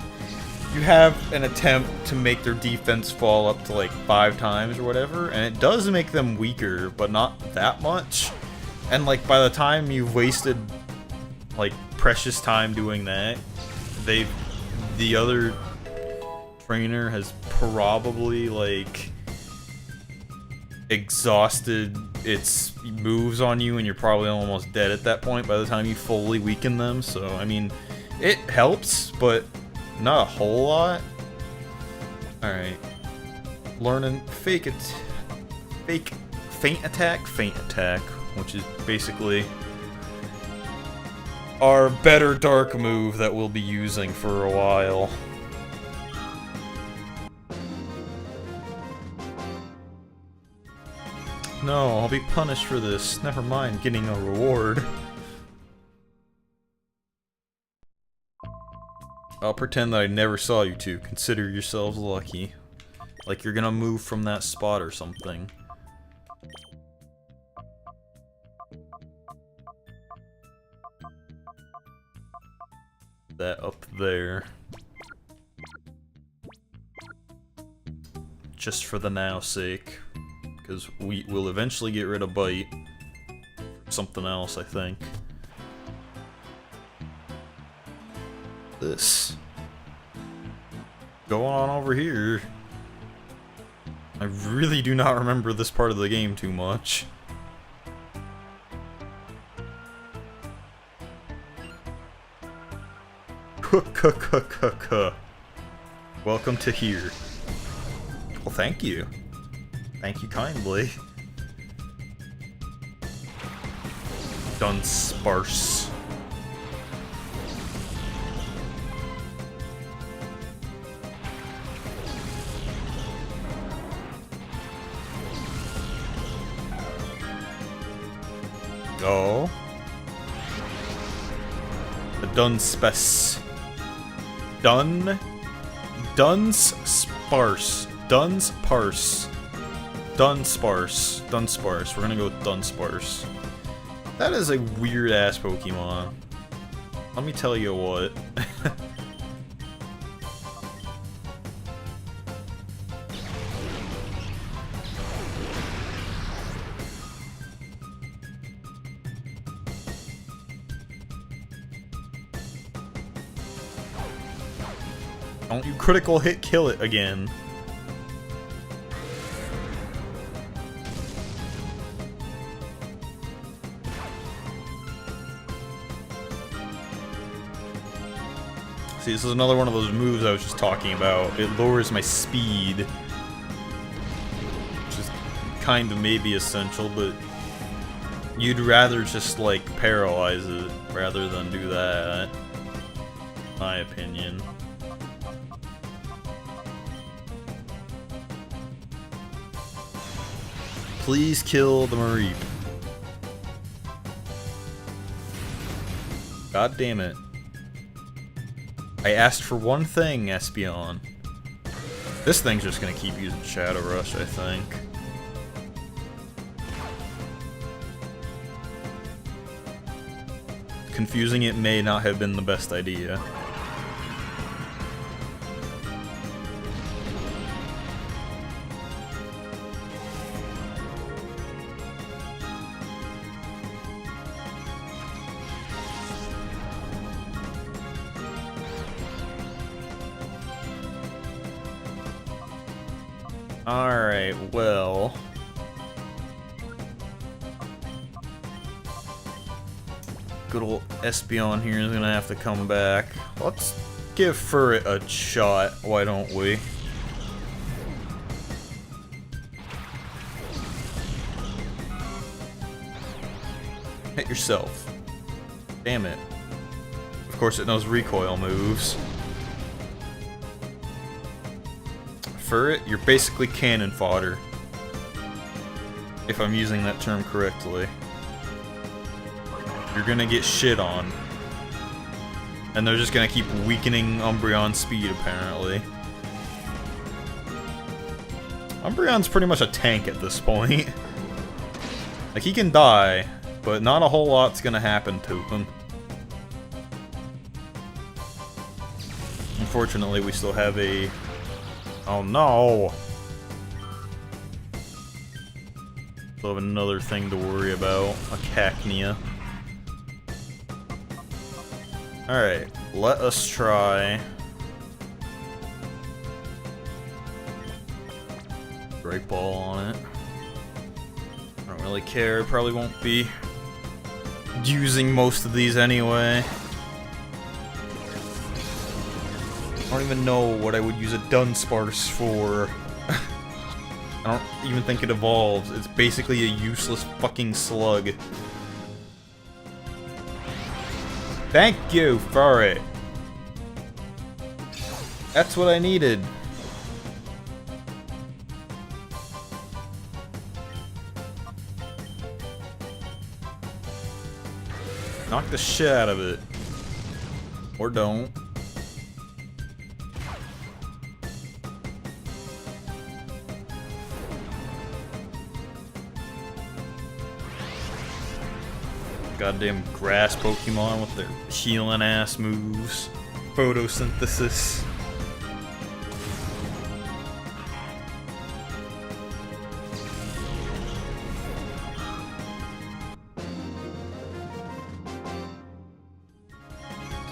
you have an attempt to make their defense fall up to like 5 times or whatever, and it does make them weaker, but not that much. And like by the time you've wasted like precious time doing that, the other trainer has probably like exhausted its moves on you, and you're probably almost dead at that point by the time you fully weaken them. So I mean, it helps, but not a whole lot. Alright. Learning feint attack, which is basically our better dark move that we'll be using for a while. No, I'll be punished for this. Never mind getting a reward. I'll pretend that I never saw you two. Consider yourselves lucky. Like you're gonna move from that spot or something. That up there. Just for the now sake. Because we will eventually get rid of Bite. Something else, I think. This. Going on over here. I really do not remember this part of the game too much. Welcome to here. Well, thank you. Thank you kindly. Done sparse. Oh. The Dunsparce. Dunsparce. We're gonna go with Dunsparce. That is a weird ass Pokemon. Let me tell you what. Don't you critical hit kill it again. See, this is another one of those moves I was just talking about. It lowers my speed. Which is kind of maybe essential, but you'd rather just, like, paralyze it rather than do that. My opinion. Please kill the Mareep. God damn it. I asked for one thing, Espeon. This thing's just gonna keep using Shadow Rush, I think. Confusing it may not have been the best idea. Alright, well... good old Espeon here is gonna have to come back. Let's give Furret a shot, why don't we? Hit yourself. Damn it. Of course it knows recoil moves. Furret, you're basically cannon fodder. If I'm using that term correctly. You're gonna get shit on. And they're just gonna keep weakening Umbreon's speed, apparently. Umbreon's pretty much a tank at this point. Like, he can die, but not a whole lot's gonna happen to him. Unfortunately, we still have a... oh no! Still have another thing to worry about. A Cacnea. Alright, let us try... Great Ball on it. I don't really care, probably won't be using most of these anyway. I don't even know what I would use a Dunsparce for. I don't even think it evolves. It's basically a useless fucking slug. Thank you for it. That's what I needed. Knock the shit out of it. Or don't. Goddamn grass Pokemon with their healing ass moves. Photosynthesis.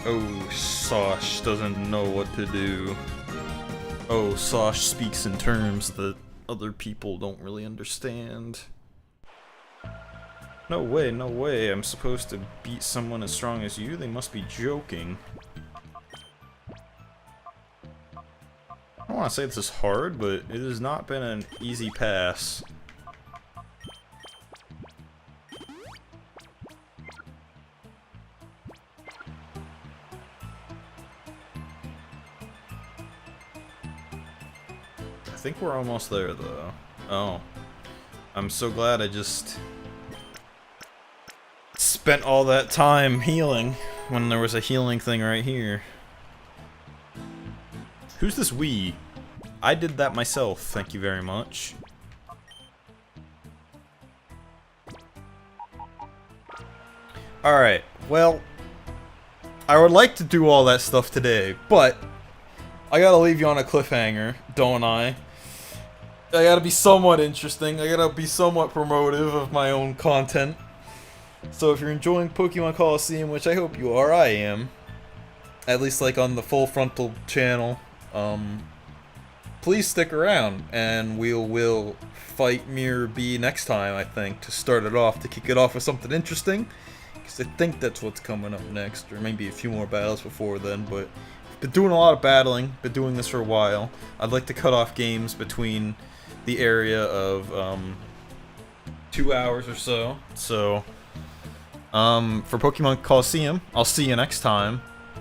Oh, Sosh doesn't know what to do. Oh, Sosh speaks in terms that other people don't really understand. No way, no way, I'm supposed to beat someone as strong as you? They must be joking. I don't want to say this is hard, but it has not been an easy pass. I think we're almost there, though. Oh. I'm so glad I just... spent all that time healing when there was a healing thing right here. Who's this we? I did that myself, thank you very much. Alright, well, I would like to do all that stuff today, but I gotta leave you on a cliffhanger, don't I? I gotta be somewhat interesting, I gotta be somewhat promotive of my own content. So if you're enjoying Pokemon Colosseum, which I hope you are, I am. At least like on the Full Frontal channel. please stick around, and we'll fight Mirror B next time, I think, to start it off, to kick it off with something interesting, because I think that's what's coming up next, or maybe a few more battles before then, but been doing a lot of battling, been doing this for a while. I'd like to cut off games between the area of 2 hours or so. So, for Pokemon Colosseum, I'll see you next time.